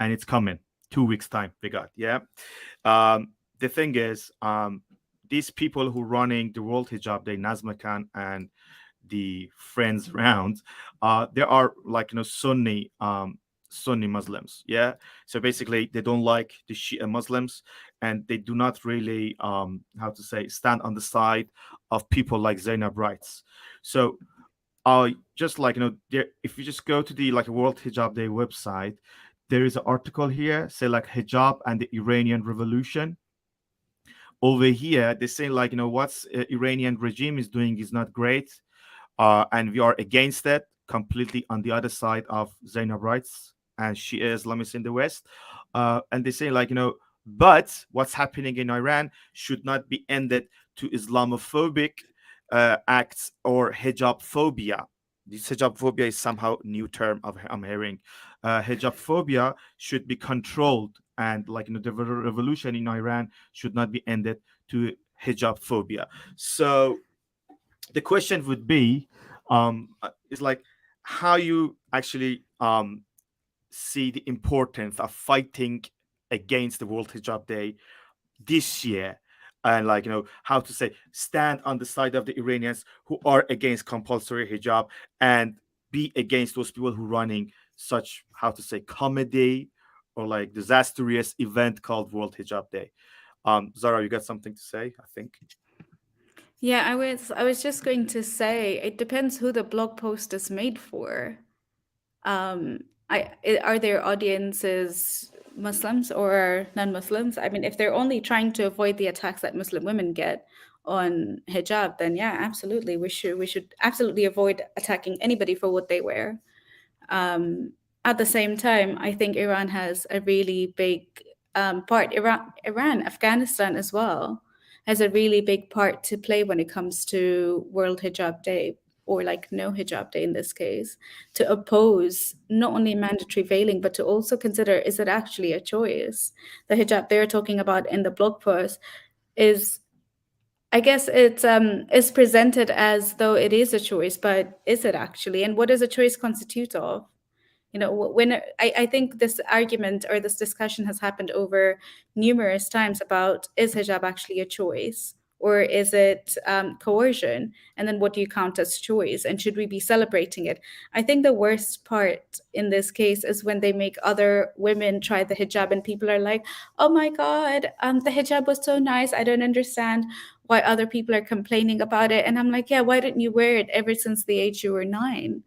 S1: and it's coming 2 weeks time. We got the thing is, these people who running the World Hijab Day, Nazma Khan and the friends around, there are like Sunni Muslims, so basically they don't like the Shia Muslims, and they do not really stand on the side of people like Zainab rights. So just like if you just go to the World Hijab Day website, there is an article here say like hijab and the Iranian revolution. Over here they say like what's Iranian regime is doing is not great. And we are against it, completely on the other side of Zainab rights and Shia Islamists in the West. And they say but what's happening in Iran should not be ended to Islamophobic acts or hijab phobia. This hijab phobia is somehow a new term I'm hearing. Hijab phobia should be controlled, and the revolution in Iran should not be ended to hijab phobia. So the question would be, is like how you actually see the importance of fighting against the World Hijab Day this year, and how to say stand on the side of the Iranians who are against compulsory hijab and be against those people who running such comedy or disastrous event called World Hijab Day. Zara, you got something to say, I think?
S2: Yeah, I was just going to say it depends who the blog post is made for. Are their audiences Muslims or non-Muslims? I mean, if they're only trying to avoid the attacks that Muslim women get on hijab, then yeah, absolutely, we should absolutely avoid attacking anybody for what they wear. At the same time, I think Iran has a really big part. Iran, Afghanistan as well has a really big part to play when it comes to World Hijab Day, or no hijab day in this case, to oppose not only mandatory veiling, but to also consider, is it actually a choice? The hijab they're talking about in the blog post is, I guess it's presented as though it is a choice, but is it actually? And what does a choice constitute of? When I think this argument or this discussion has happened over numerous times about, is hijab actually a choice, or is it coercion? And then what do you count as choice? And should we be celebrating it? I think the worst part in this case is when they make other women try the hijab and people are like, oh my God, the hijab was so nice. I don't understand why other people are complaining about it. And I'm like, yeah, why didn't you wear it ever since the age you were 9?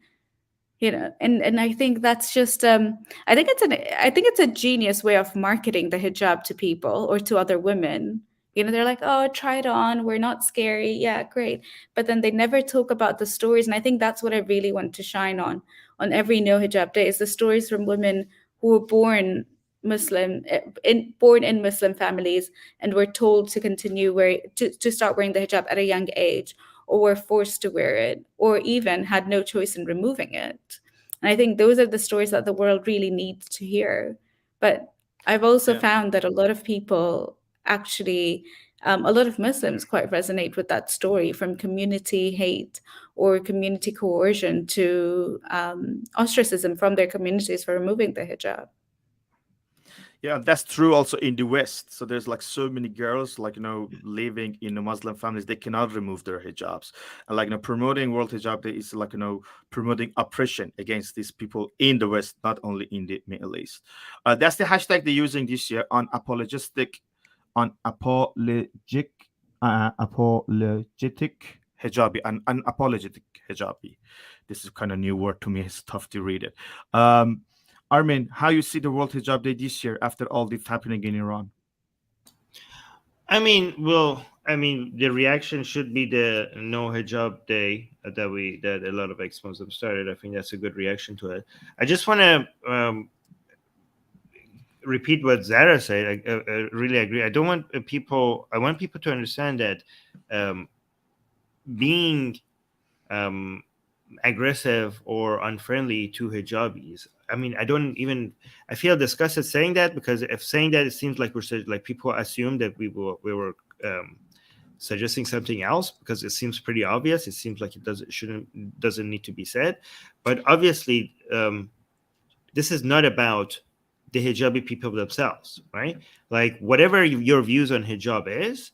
S2: And I think that's just I think it's a genius way of marketing the hijab to people or to other women. They're like, oh, try it on, we're not scary, yeah, great. But then they never talk about the stories, and I think that's what I really want to shine on every no hijab day, is the stories from women who were born in Muslim families and were told to to start wearing the hijab at a young age, or were forced to wear it, or even had no choice in removing it. And I think those are the stories that the world really needs to hear. But I've also
S1: Yeah.
S2: found that a lot of people actually, a lot of Muslims quite resonate with that story, from community hate or community coercion to ostracism from their communities for removing the hijab.
S1: Yeah, that's true also in the West. So there's like so many girls, like, living in the Muslim families, they cannot remove their hijabs. And like, promoting World Hijab Day is like, promoting oppression against these people in the West, not only in the Middle East. That's the hashtag they're using this year, apologetic hijabi, and unapologetic hijabi. This is kind of new word to me. It's tough to read it. Armin, how you see the World Hijab Day this year after all this happening in Iran?
S3: The reaction should be the no hijab day that a lot of ex-Muslims started. I think that's a good reaction to it. I just want to repeat what Zara said. I really agree. I want people to understand that being aggressive or unfriendly to hijabis. I feel disgusted saying that, because if saying that, it seems like people assume that we were suggesting something else, because it seems pretty obvious. It seems like doesn't need to be said. But obviously, this is not about the hijabi people themselves, right? Like, whatever your views on hijab is,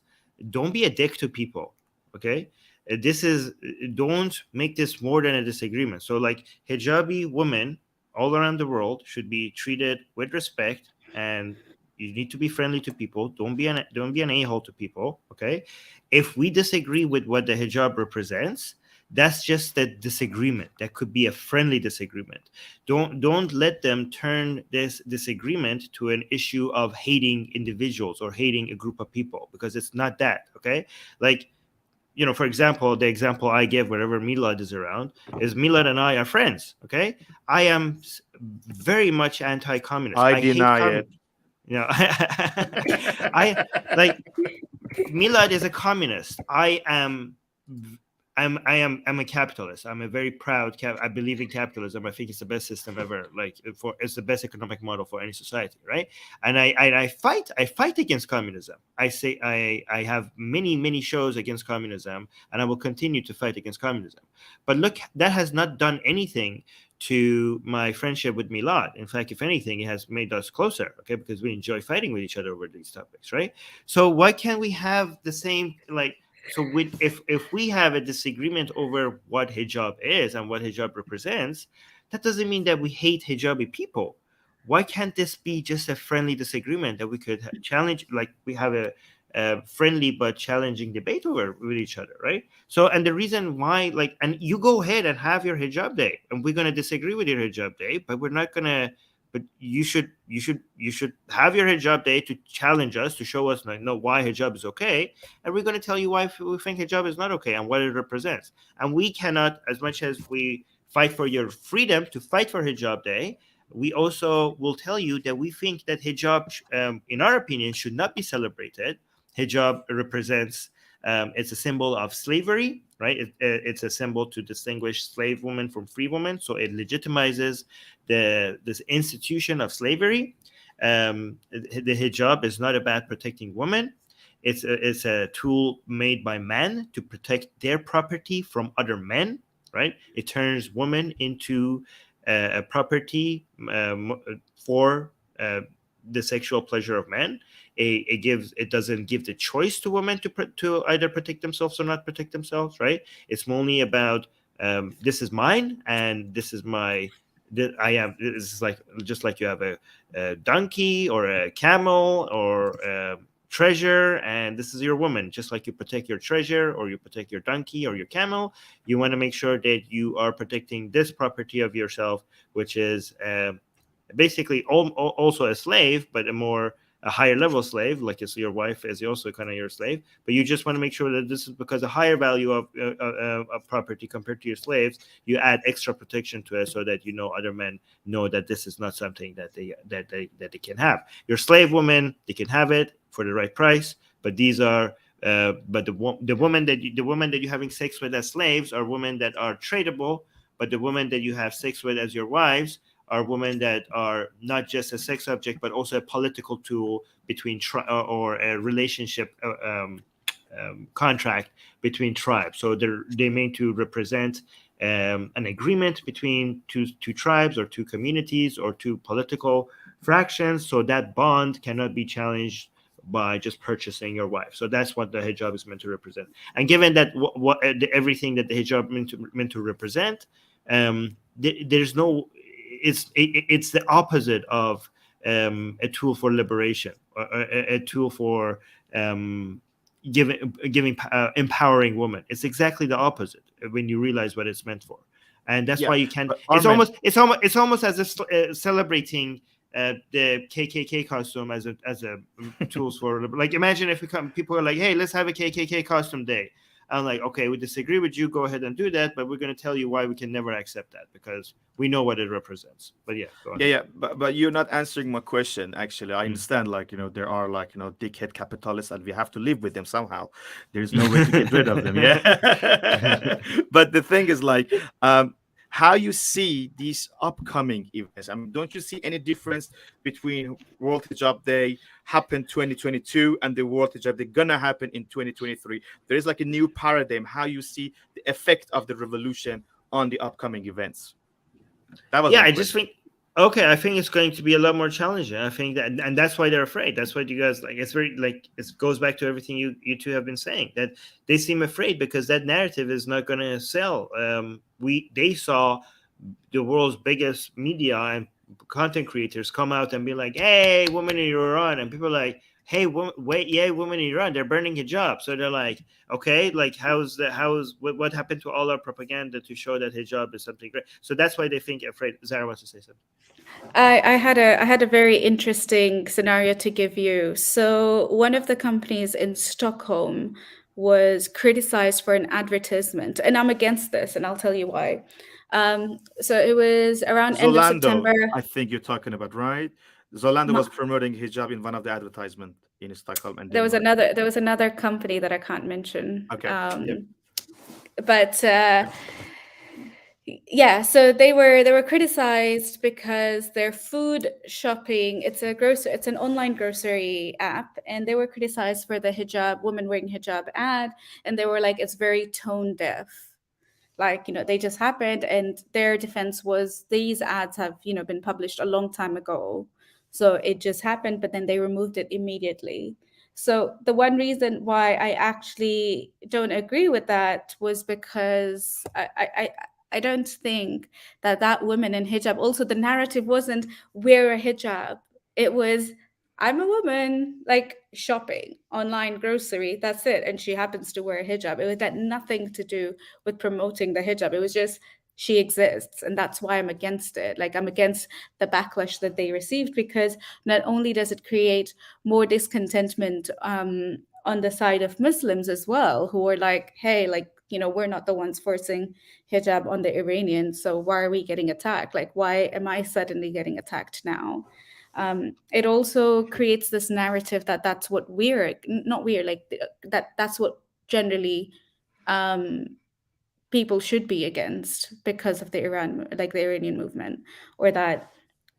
S3: don't be a dick to people, okay? Don't make this more than a disagreement. So, like, hijabi women all around the world should be treated with respect, and you need to be friendly to people. Don't be an a-hole to people, okay? If we disagree with what the hijab represents, that's just a disagreement. That could be a friendly disagreement. Don't let them turn this disagreement to an issue of hating individuals or hating a group of people, because it's not that, okay? Like, for example, the example I give wherever Milad is around is Milad and I are friends, okay? I am very much anti-communist.
S1: I
S3: hate
S1: deny it.
S3: I like, Milad is a communist. I'm a capitalist. I'm a very proud I believe in capitalism. I think it's the best system ever. It's the best economic model for any society, right? And I fight against communism. I have many shows against communism, and I will continue to fight against communism. But look, that has not done anything to my friendship with Milad. In fact, if anything, it has made us closer, okay? Because we enjoy fighting with each other over these topics, right? So why can't we have the same, like? So if we have a disagreement over what hijab is and what hijab represents, that doesn't mean that we hate hijabi people. Why can't this be just a friendly disagreement that we could challenge, like we have a friendly but challenging debate over with each other, right? So, and the reason why, like, and you go ahead and have your hijab day, and we're going to disagree with your hijab day, but we're not going to. But you should have your hijab day to challenge us, to show us, like, no, why hijab is okay, and we're going to tell you why we think hijab is not okay and what it represents. And we cannot, as much as we fight for your freedom to fight for hijab day, we also will tell you that we think that hijab, in our opinion, should not be celebrated. Hijab represents, it's a symbol of slavery, right? It's a symbol to distinguish slave women from free women. So it legitimizes this institution of slavery. The hijab is not about protecting women. It's a tool made by men to protect their property from other men, right? It turns women into a property for the sexual pleasure of men. It doesn't give the choice to women to either protect themselves or not protect themselves, right? It's only about this is mine and this is my. This is like, just like you have a donkey or a camel or treasure, and this is your woman. Just like you protect your treasure, or you protect your donkey or your camel, you want to make sure that you are protecting this property of yourself, which is basically also a slave, but a higher level slave, like it's your wife is also kind of your slave. But you just want to make sure that this is because a higher value of property compared to your slaves, you add extra protection to it, so that other men know that this is not something that they can have. Your slave woman, they can have it for the right price, but these are but the woman that you're having sex with as slaves are women that are tradable, but the women that you have sex with as your wives are women that are not just a sex object, but also a political tool between or a relationship contract between tribes. So they mean to represent an agreement between two tribes or two communities or two political fractions. So that bond cannot be challenged by just purchasing your wife. So that's what the hijab is meant to represent. And given that everything that the hijab meant to represent, there's no. It's the opposite of a tool for liberation, or a tool for empowering women. It's exactly the opposite when you realize what it's meant for, and that's why you can. It's almost as if celebrating the KKK costume as a tools for, like, imagine if people are like, hey, let's have a KKK costume day. I'm like, okay, we disagree with you. Go ahead and do that, but we're going to tell you why we can never accept that, because we know what it represents. But yeah, go on.
S1: Yeah, but you're not answering my question. Actually, I understand. There are dickhead capitalists, and we have to live with them somehow. There's no way to get rid of them. Yeah, but the thing is, how you see these upcoming events. I mean, don't you see any difference between World Hijab Day happened 2022 and the World Hijab Day gonna happen in 2023? There is a new paradigm. How you see the effect of the revolution on the upcoming events? That was
S3: I just think. Okay, I think it's going to be a lot more challenging. I think that, and that's why they're afraid. That's why you guys it's very it goes back to everything you two have been saying, that they seem afraid because that narrative is not going to sell. They saw the world's biggest media and content creators come out and be like, "Hey, women in Iran," and people are like, "Hey, women in Iran, they're burning hijab." So they're like, okay, what happened to all our propaganda to show that hijab is something great? So that's why they think afraid. Zara wants to say something.
S2: I had a very interesting scenario to give you. So one of the companies in Stockholm was criticized for an advertisement, and I'm against this, and I'll tell you why. So it was around end of September.
S1: I think you're talking about, right? Zolando was promoting hijab in one of the advertisements in Stockholm, and
S2: there was another company that I can't mention.
S1: Okay.
S2: But yeah, so they were criticized because their food shopping, it's an online grocery app, and they were criticized for the woman wearing hijab ad, and they were like, it's very tone deaf. They just happened, and their defense was these ads have, been published a long time ago. So it just happened, but then they removed it immediately. So the one reason why I actually don't agree with that was because I don't think that woman in hijab, also the narrative wasn't wear a hijab. It was, I'm a woman, shopping, online grocery, that's it. And she happens to wear a hijab. It had nothing to do with promoting the hijab. It was just, she exists, and that's why I'm against it. I'm against the backlash that they received, because not only does it create more discontentment on the side of Muslims as well, who are like, hey, we're not the ones forcing hijab on the Iranians, so why are we getting attacked? Why am I suddenly getting attacked now? It also creates this narrative that that's what that's what generally people should be against because of the Iranian movement, or that,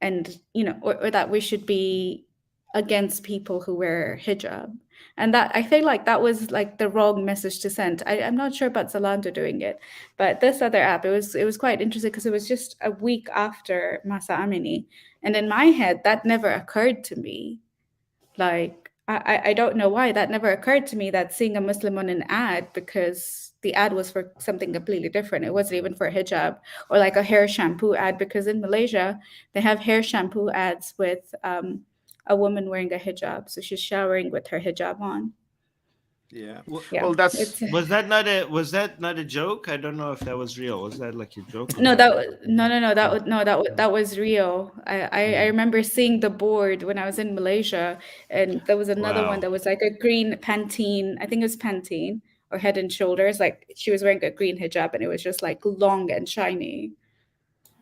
S2: and or that we should be against people who wear hijab. And that, I feel like that was the wrong message to send. I'm not sure about Zalando doing it, but this other app, it was quite interesting because it was just a week after Masa Amini, and in my head that never occurred to me. I don't know why that never occurred to me, that seeing a Muslim on an ad, because the ad was for something completely different. It wasn't even for hijab, or a hair shampoo ad, because in Malaysia they have hair shampoo ads with a woman wearing a hijab. So she's showering with her hijab on.
S1: Yeah.
S3: Wa-
S2: Yeah,
S1: Well, that's
S2: it's
S3: Was that not a joke? I don't know if that was real. Was that like a joke? Was
S2: no,
S3: that
S2: no, that
S3: oh,
S2: was no, that was real. I
S3: mhm.
S2: remember seeing the board when I was in Malaysia, and there was another one
S3: Wow.
S2: that was like a green Pantene. I think it was Pantene or Head and Shoulders. Like she was wearing a green hijab, and it was just like long and shiny.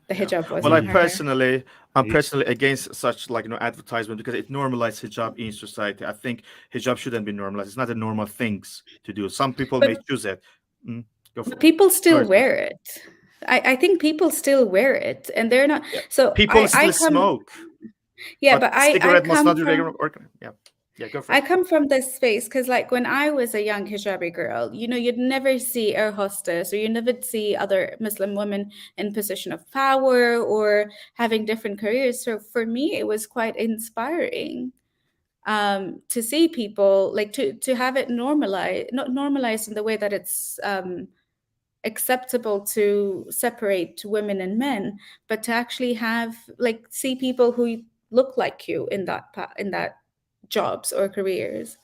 S2: The
S1: yeah.
S2: hijab was
S1: Well,
S2: on her hair.
S1: I'm
S3: You-
S1: personally against such like advertisement because it normalizes hijab in society. I think hijab shouldn't be normalized. It's not a normal things to do. Some people may
S2: But
S1: choose it. Mm, go for
S2: But people
S1: go
S2: still
S1: ahead, please.
S2: wear it. I think people still wear it, and they're not.
S1: Yeah.
S2: So
S1: People still smoke,
S2: yeah,
S1: but
S2: but I
S1: cigarette must
S2: come
S1: not be
S2: from
S1: regular organ. Yeah. Yeah. Go for
S2: I
S1: it.
S2: come from this space because, like, when I was a young hijabi girl, you'd never see air hostess or you never see other Muslim women in position of power or having different careers. So for me, it was quite inspiring to see people like to have it normalized, not normalized in the way that it's acceptable to separate women and men, but to actually have like see people who look like you in in that jobs or careers.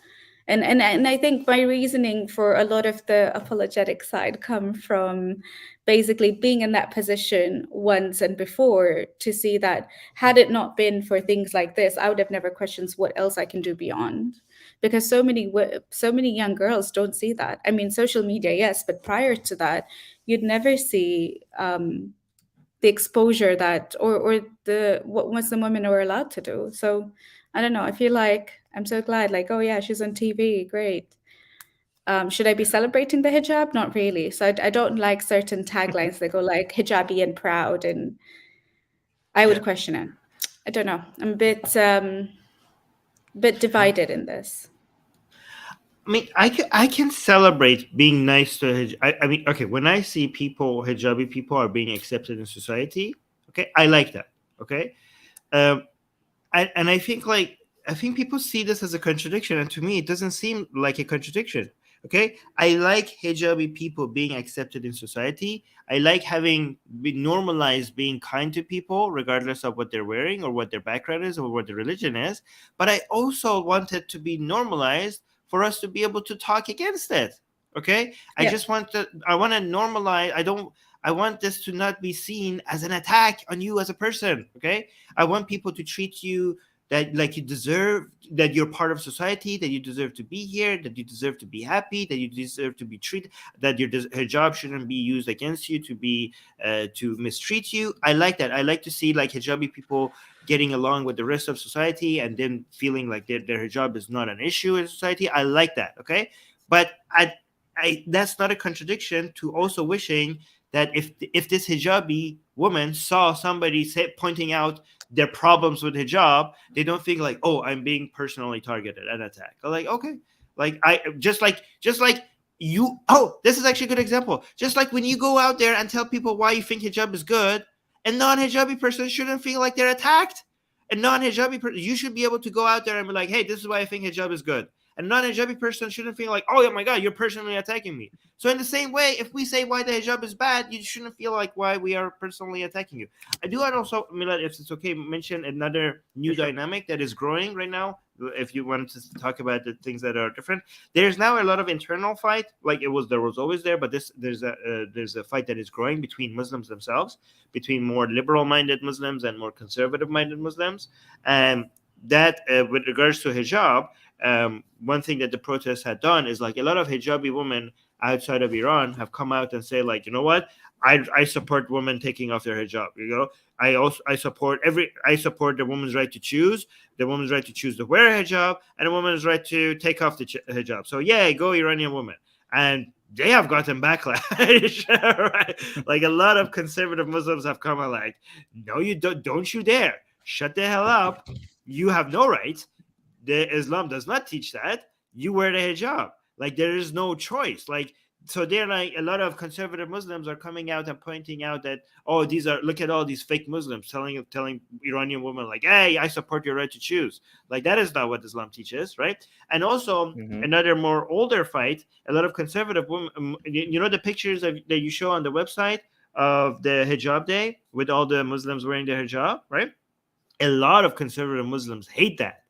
S2: And I think my reasoning for a lot of the apologetic side come from basically being in that position once and before to see that had it not been for things like this, I would have never questioned what else I can do beyond. Because so many young girls don't see that. I mean, social media, yes, but prior to that, you'd never see the exposure that or the what Muslim women are allowed to do. So I don't know. I feel like I'm so glad. Like, oh yeah, she's on TV. Great. Should I be celebrating the hijab? Not really. So I don't like certain taglines that go like hijabi and proud, and I
S3: Yeah.
S2: would question it. I don't know. I'm a bit divided in this.
S3: I mean, I can celebrate being nice to I mean, okay, when I see people, hijabi people are being accepted in society, okay, I like that. Okay. Um, and I think people see this as a contradiction, and to me, it doesn't seem like a contradiction. Okay, I like hijabi people being accepted in society. I like having been normalized being kind to people, regardless of what they're wearing or what their background is or what their religion is. But I also want it to be normalized for us to be able to talk against it. Okay,
S2: Yeah.
S3: I want to normalize. I want this to not be seen as an attack on you as a person. Okay, I want people to treat you that like you deserve, that you're part of society, that you deserve to be here, that you deserve to be happy, that you deserve to be treated, that her job shouldn't be used against you to be to mistreat you. I like that. I like to see like hijabi people getting along with the rest of society and then feeling like their hijab is not an issue in society. I like that. Okay, but that's not a contradiction to also wishing that if this hijabi woman saw somebody pointing out their problems with hijab, they don't think like, oh, I'm being personally targeted and attacked. They're like, okay, like I just like you. Oh, this is actually a good example. Just like when you go out there and tell people why you think hijab is good, a non-hijabi person shouldn't feel like they're attacked. A non-hijabi person, you should be able to go out there and be like, hey, this is why I think hijab is good. A non-hijabi person shouldn't feel like, oh my god, you're personally attacking me. So in the same way, if we say why the hijab is bad, you shouldn't feel like why we are personally attacking you. I do want to also, Milad, if it's okay, mention another new
S1: Yeah, sure.
S3: dynamic that is growing right now. If you wanted to talk about the things that are different, there's now a lot of internal fight. Like there was always there, but there's a fight that is growing between Muslims themselves, between more liberal-minded Muslims and more conservative-minded Muslims, and that with regards to hijab. One thing that the protests had done is like a lot of hijabi women outside of Iran have come out and say like, you know what, I support women taking off their hijab. You know, I support the woman's right to choose, the woman's right to choose to wear a hijab, and the woman's right to take off the hijab. So yeah, go Iranian women. And they have gotten backlash, right? Like a lot of conservative Muslims have come out like, no, you don't you dare, shut the hell up. You have no right. The Islam does not teach that. You wear the hijab. Like there is no choice. Like so they're like a lot of conservative Muslims are coming out and pointing out that, oh, look at all these fake Muslims telling Iranian women like, hey, I support your right to choose. Like that is not what Islam teaches, right? And also
S1: Mhm.
S3: another more older fight, a lot of conservative women, you know the pictures that you show on the website of the hijab day with all the Muslims wearing the hijab, right? A lot of conservative Muslims hate that.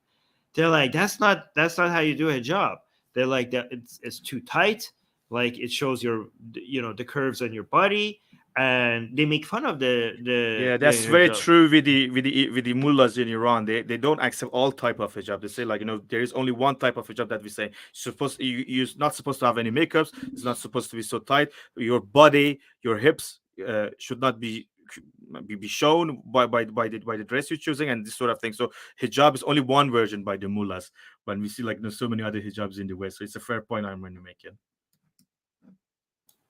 S3: they're like, that's not how you do a hijab. They're like, that it's too tight, like it shows your, the curves on your body, and they make fun of
S1: Yeah,
S3: the
S1: that's very
S3: hijab.
S1: true with the mullahs in Iran. They don't accept all type of hijab. They say, like, there is only one type of hijab that we say you're not supposed to have any makeups. It's not supposed to be so tight. Your body, your hips should not be shown by the dress you're choosing and this sort of thing. So hijab is only one version by the mullahs. When we see, like, there's so many other hijabs in the West. So it's a fair point I'm going to make.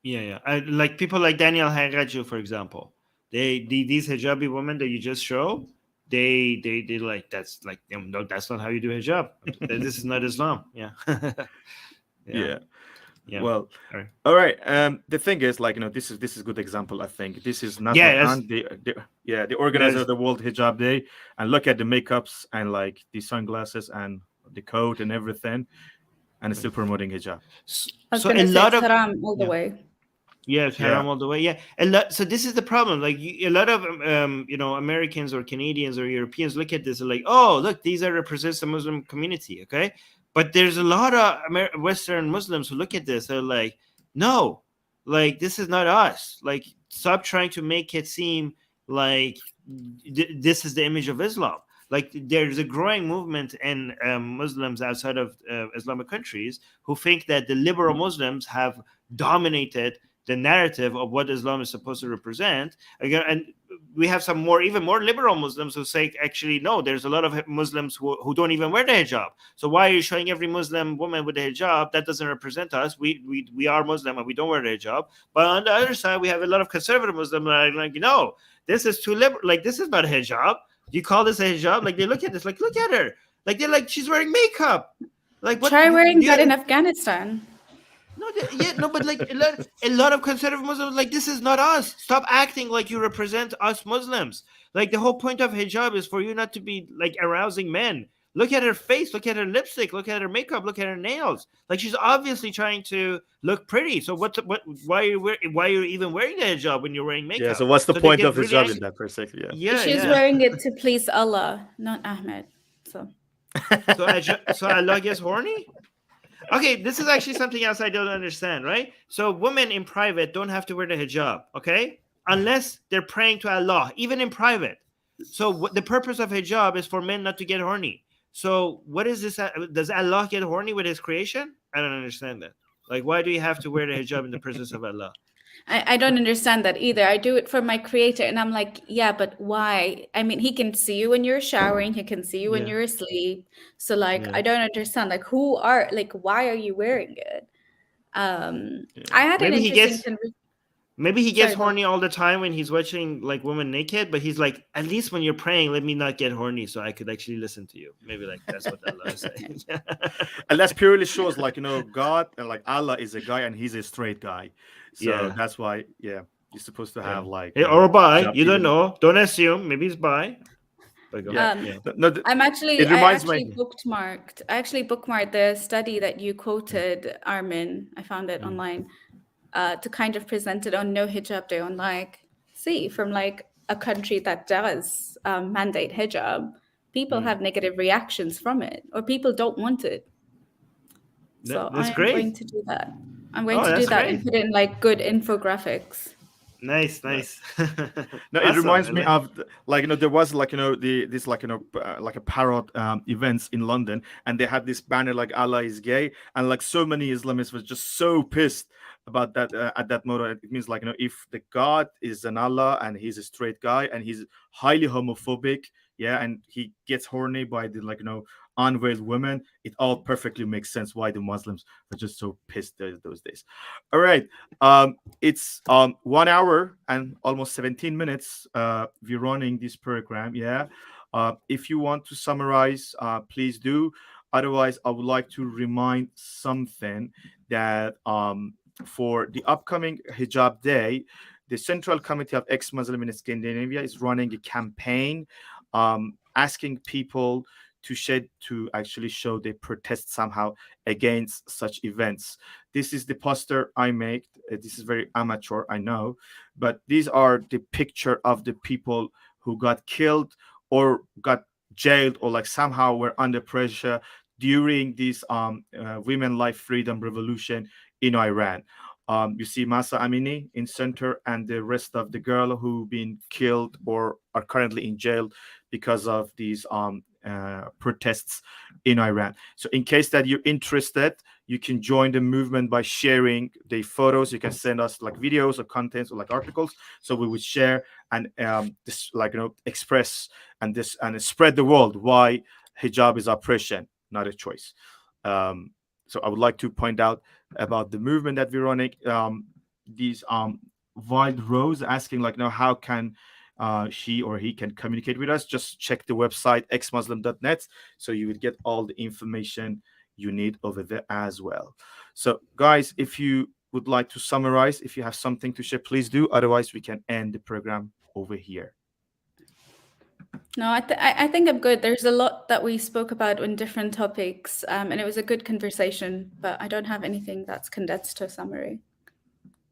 S1: Yeah.
S3: Yeah. Like people like Daniel Haraju, for example. These hijabi women that you just show, they like, that's like, no, that's not how you do hijab. This is not Islam. Yeah.
S1: Yeah.
S3: Yeah.
S1: Well,
S3: All right.
S1: all right. The thing is, like, this is a good example. I think this is not
S3: Yeah,
S1: the organizer of the World Hijab Day, and look at the makeups and, like, the sunglasses and the coat and everything, and it's still promoting hijab.
S2: I was
S3: So
S2: gonna
S3: a
S2: say
S3: lot
S2: it's
S3: of
S2: haram all the
S3: yeah.
S2: way.
S3: Yeah, it's haram all the way. Yeah, a lot. So this is the problem. Like a lot of Americans or Canadians or Europeans look at this and like, oh, look, these are represents the Muslim community. Okay, but there's a lot of Western Muslims who look at this. They're like, no, like this is not us. Like, stop trying to make it seem like this is the image of Islam. Like, there's a growing movement in Muslims outside of Islamic countries who think that the liberal Muslims have dominated the narrative of what Islam is supposed to represent. Again, and we have some even more liberal Muslims who say, actually, no, there's a lot of Muslims who don't even wear the hijab. So why are you showing every Muslim woman with a hijab? That doesn't represent us. We are Muslim and we don't wear the hijab. But on the other side, we have a lot of conservative Muslims that are like, no, this is too liberal. Like, this is not a hijab. You call this a hijab? Like, they look at this, like, look at her. Like, they're like, she's wearing makeup. Like, what?
S2: Try wearing that in Afghanistan.
S3: No, but like a lot of conservative Muslims, like, this is not us. Stop acting like you represent us Muslims. Like, the whole point of hijab is for you not to be like arousing men. Look at her face, look at her lipstick, look at her makeup, look at her nails. Like, she's obviously trying to look pretty. So why are you even wearing the hijab when you're wearing makeup?
S1: Yeah. So what's the
S3: they
S1: point
S3: get
S1: of
S3: really
S1: hijab
S3: angry.
S1: in that perspective? Yeah.
S3: Yeah,
S2: She's wearing it to please Allah, not Ahmed. So
S3: So Allah gets horny? Okay, this is actually something else I don't understand, right? So women in private don't have to wear the hijab, okay? Unless they're praying to Allah, even in private. So the purpose of hijab is for men not to get horny. So what is this? Does Allah get horny with his creation? I don't understand that. Like, why do you have to wear the hijab in the presence of Allah?
S2: I don't understand that either. I do it for my creator, and I'm like, yeah, but why? I mean, he can see you when you're showering, he can see you when you're asleep. So, like, I don't understand. Like, why are you wearing it? I had an interesting
S3: Maybe he gets
S2: Sorry, go
S3: horny all the time when he's watching like women naked, but he's like, at least when you're praying, let me not get horny so I could actually listen to you. Maybe like that's what Allah is saying.
S1: And that purely shows, like, God and, like, Allah is a guy and he's a straight guy. So that's why, you're supposed to have like
S3: or bi.
S1: hijab
S3: You don't
S1: even-
S3: know. Don't assume. Maybe he's bi. But go
S1: Yeah.
S3: ahead.
S1: No,
S2: I actually
S1: reminds me.
S2: bookmarked the study that you quoted, Armin. I found it online to kind of present it on No Hijab Day on, like, see, from like a country that does mandate hijab, people have negative reactions from it, or people don't want it. So
S3: That's
S2: I'm
S3: great.
S2: going to do that. I'm going to
S3: that's
S2: do that
S3: great.
S2: and put in like good infographics.
S3: Nice.
S1: No, it
S3: Awesome.
S1: reminds
S3: I
S1: me
S3: like-
S1: of there was like this like like a parrot events in London, and they had this banner like Allah is gay, and like so many Islamists was just so pissed about that at that motto. It means like if the God is an Allah and he's a straight guy and he's highly homophobic, and he gets horny by the unveiled women, it all perfectly makes sense why the Muslims are just so pissed those days. All right. It's 1 hour and almost 17 minutes we're running this program. If you want to summarize, please do. Otherwise, I would like to remind something that for the upcoming Hijab Day, the Central Committee of Ex-Muslim in Scandinavia is running a campaign asking people to actually show they protest somehow against such events. This is the poster I made. This is very amateur, I know, but these are the picture of the people who got killed or got jailed or like somehow were under pressure during this women life freedom revolution in Iran. You see Masa Amini in center and the rest of the girl who've been killed or are currently in jail because of these protests in Iran. So in case that you're interested, you can join the movement by sharing the photos. You can send us like videos or contents or like articles. So we would share and this like express and this and spread the world why hijab is oppression, not a choice. So I would like to point out about the movement that we're running. These wide rows asking like, how can she or he can communicate with us? Just check the website xmuslim.net, so you would get all the information you need over there as well. So, guys, if you would like to summarize, if you have something to share, please do. Otherwise, we can end the program over here.
S2: No, I think I'm good. There's a lot that we spoke about on different topics, and it was a good conversation, but I don't have anything that's condensed to a summary.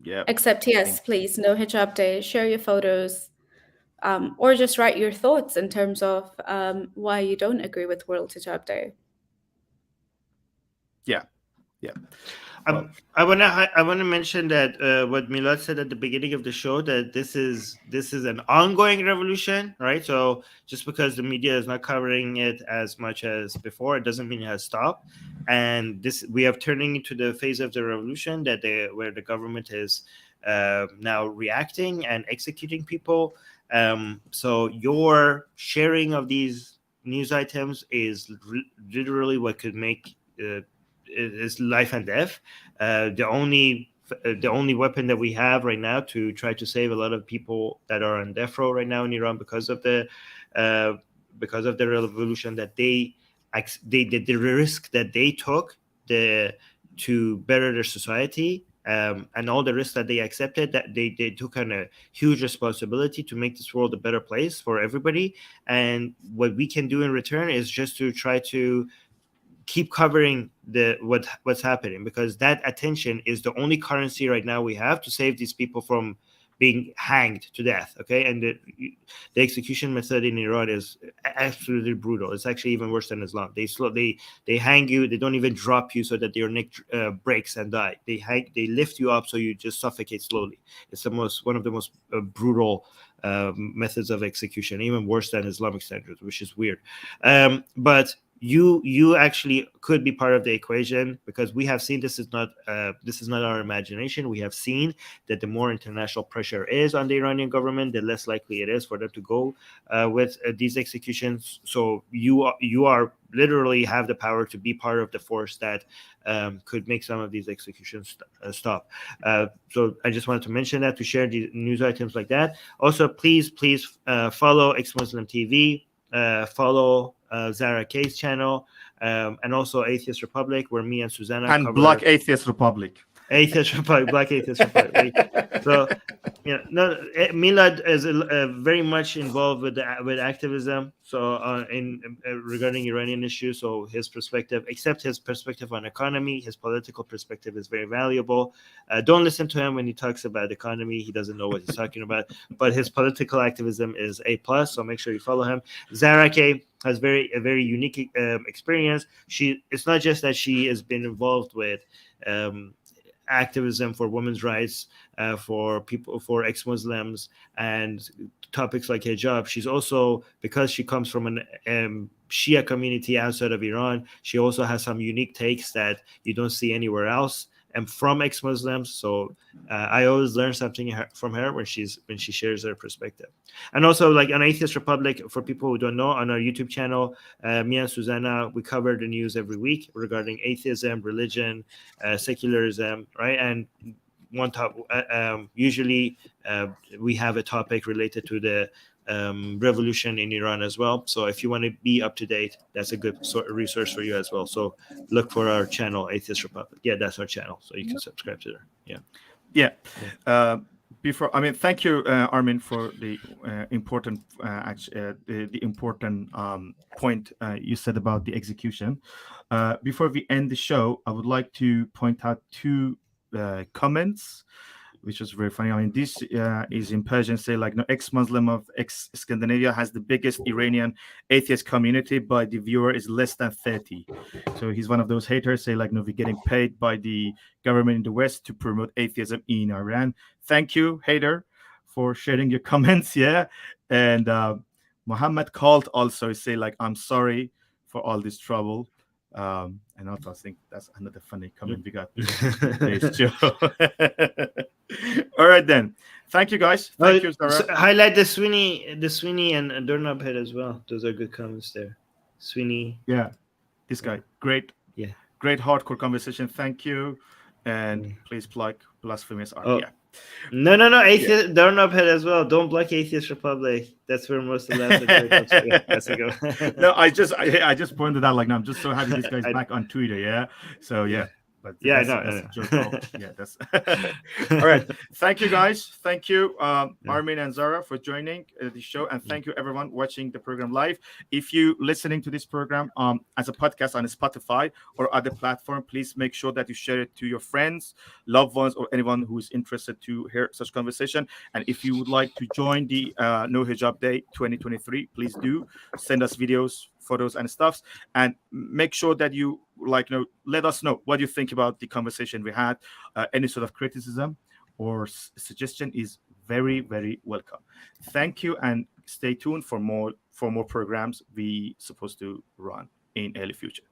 S1: Yeah.
S2: Except, yes, please, no hijab day, share your photos, or just write your thoughts in terms of why you don't agree with World Hijab Day.
S1: Yeah.
S3: I wanna mention that what Milad said at the beginning of the show, that this is an ongoing revolution, right? So just because the media is not covering it as much as before, it doesn't mean it has stopped. And we are turning into the phase of the revolution where the government is now reacting and executing people. So your sharing of these news items is literally what could make is life and death. The only weapon that we have right now to try to save a lot of people that are on death row right now in Iran because of the revolution that the risk that they took to better their society, and all the risks that they accepted, that they took on a huge responsibility to make this world a better place for everybody. And what we can do in return is just to try to keep covering what's happening, because that attention is the only currency right now we have to save these people from being hanged to death. Okay, and the execution method in Iran is absolutely brutal. It's actually even worse than Islam. They hang you. They don't even drop you so that your neck breaks and die. They lift you up so you just suffocate slowly. It's one of the most brutal methods of execution, even worse than Islamic standards, which is weird. But you actually could be part of the equation, because we have seen this is not our imagination. We have seen that the more international pressure is on the Iranian government, the less likely it is for them to go with these executions. So you are literally have the power to be part of the force that could make some of these executions stop. So I just wanted to mention that, to share these news items like that. Also, please follow Ex-Muslim TV, follow Zara Kay's channel, and also Atheist Republic, where me and Susanna
S1: and
S3: cover
S1: Black Atheist Republic.
S3: Atheist Republic, Black Atheist Republic. So, Milad is very much involved with activism. So, regarding Iranian issues, so his perspective, except his perspective on economy, his political perspective is very valuable. Don't listen to him when he talks about economy; he doesn't know what he's talking about. But his political activism is A+. So make sure you follow him. Zara Kay has a very unique experience. It's not just that she has been involved with activism for women's rights, for ex-Muslims, and topics like hijab. She's also, because she comes from an Shia community outside of Iran, she also has some unique takes that you don't see anywhere else, and from ex-Muslims. So I always learn something from her when she shares her perspective. And also, like on Atheist Republic, for people who don't know, on our YouTube channel, me and Susanna, we cover the news every week regarding atheism, religion, secularism, right? And one topic, usually we have a topic related to the revolution in Iran as well. So if you want to be up to date, that's a good resource for you as well. So look for our channel, Atheist Republic. Yeah, that's our channel. So you can subscribe to there. Yeah.
S1: Thank you, Armin, for the important the important point you said about the execution. Before we end the show, I would like to point out two comments which was very funny. I mean, this is in Persian, say like, no, ex-Muslim of ex-Scandinavia has the biggest Iranian atheist community, but the viewer is less than 30. So he's one of those haters, say like, no, we're getting paid by the government in the West to promote atheism in Iran. Thank you, hater, for sharing your comments. Yeah. And Muhammad called also, say like, I'm sorry for all this trouble. And also I think that's another funny comment we got. All right then. Thank you guys. Thank you, Zara.
S3: So highlight the Sweeney and Doorknob Head as well. Those are good comments there. Sweeney.
S1: Yeah. This guy. Great.
S3: Yeah.
S1: Great hardcore conversation. Thank you. And please plug Blasphemous Art.
S3: Oh.
S1: Yeah.
S3: No. Atheist Doorknob Head as well. Don't block Atheist Republic. That's where most of the Let's go.
S1: No, I just pointed out, like, no, I'm just so happy this guy's back on Twitter. Yeah. So yeah. But
S3: yeah,
S1: that's yeah, that's all right. Thank you guys. Thank you, Armin and Zara, for joining the show, and thank you everyone watching the program live. If you listening to this program as a podcast on Spotify or other platform, please make sure that you share it to your friends, loved ones, or anyone who is interested to hear such conversation. And if you would like to join the No Hijab Day 2023, please do send us videos, photos, and stuffs, and make sure that you let us know what you think about the conversation we had. Any sort of criticism or suggestion is very, very welcome. Thank you, and stay tuned for more programs we supposed to run in early future.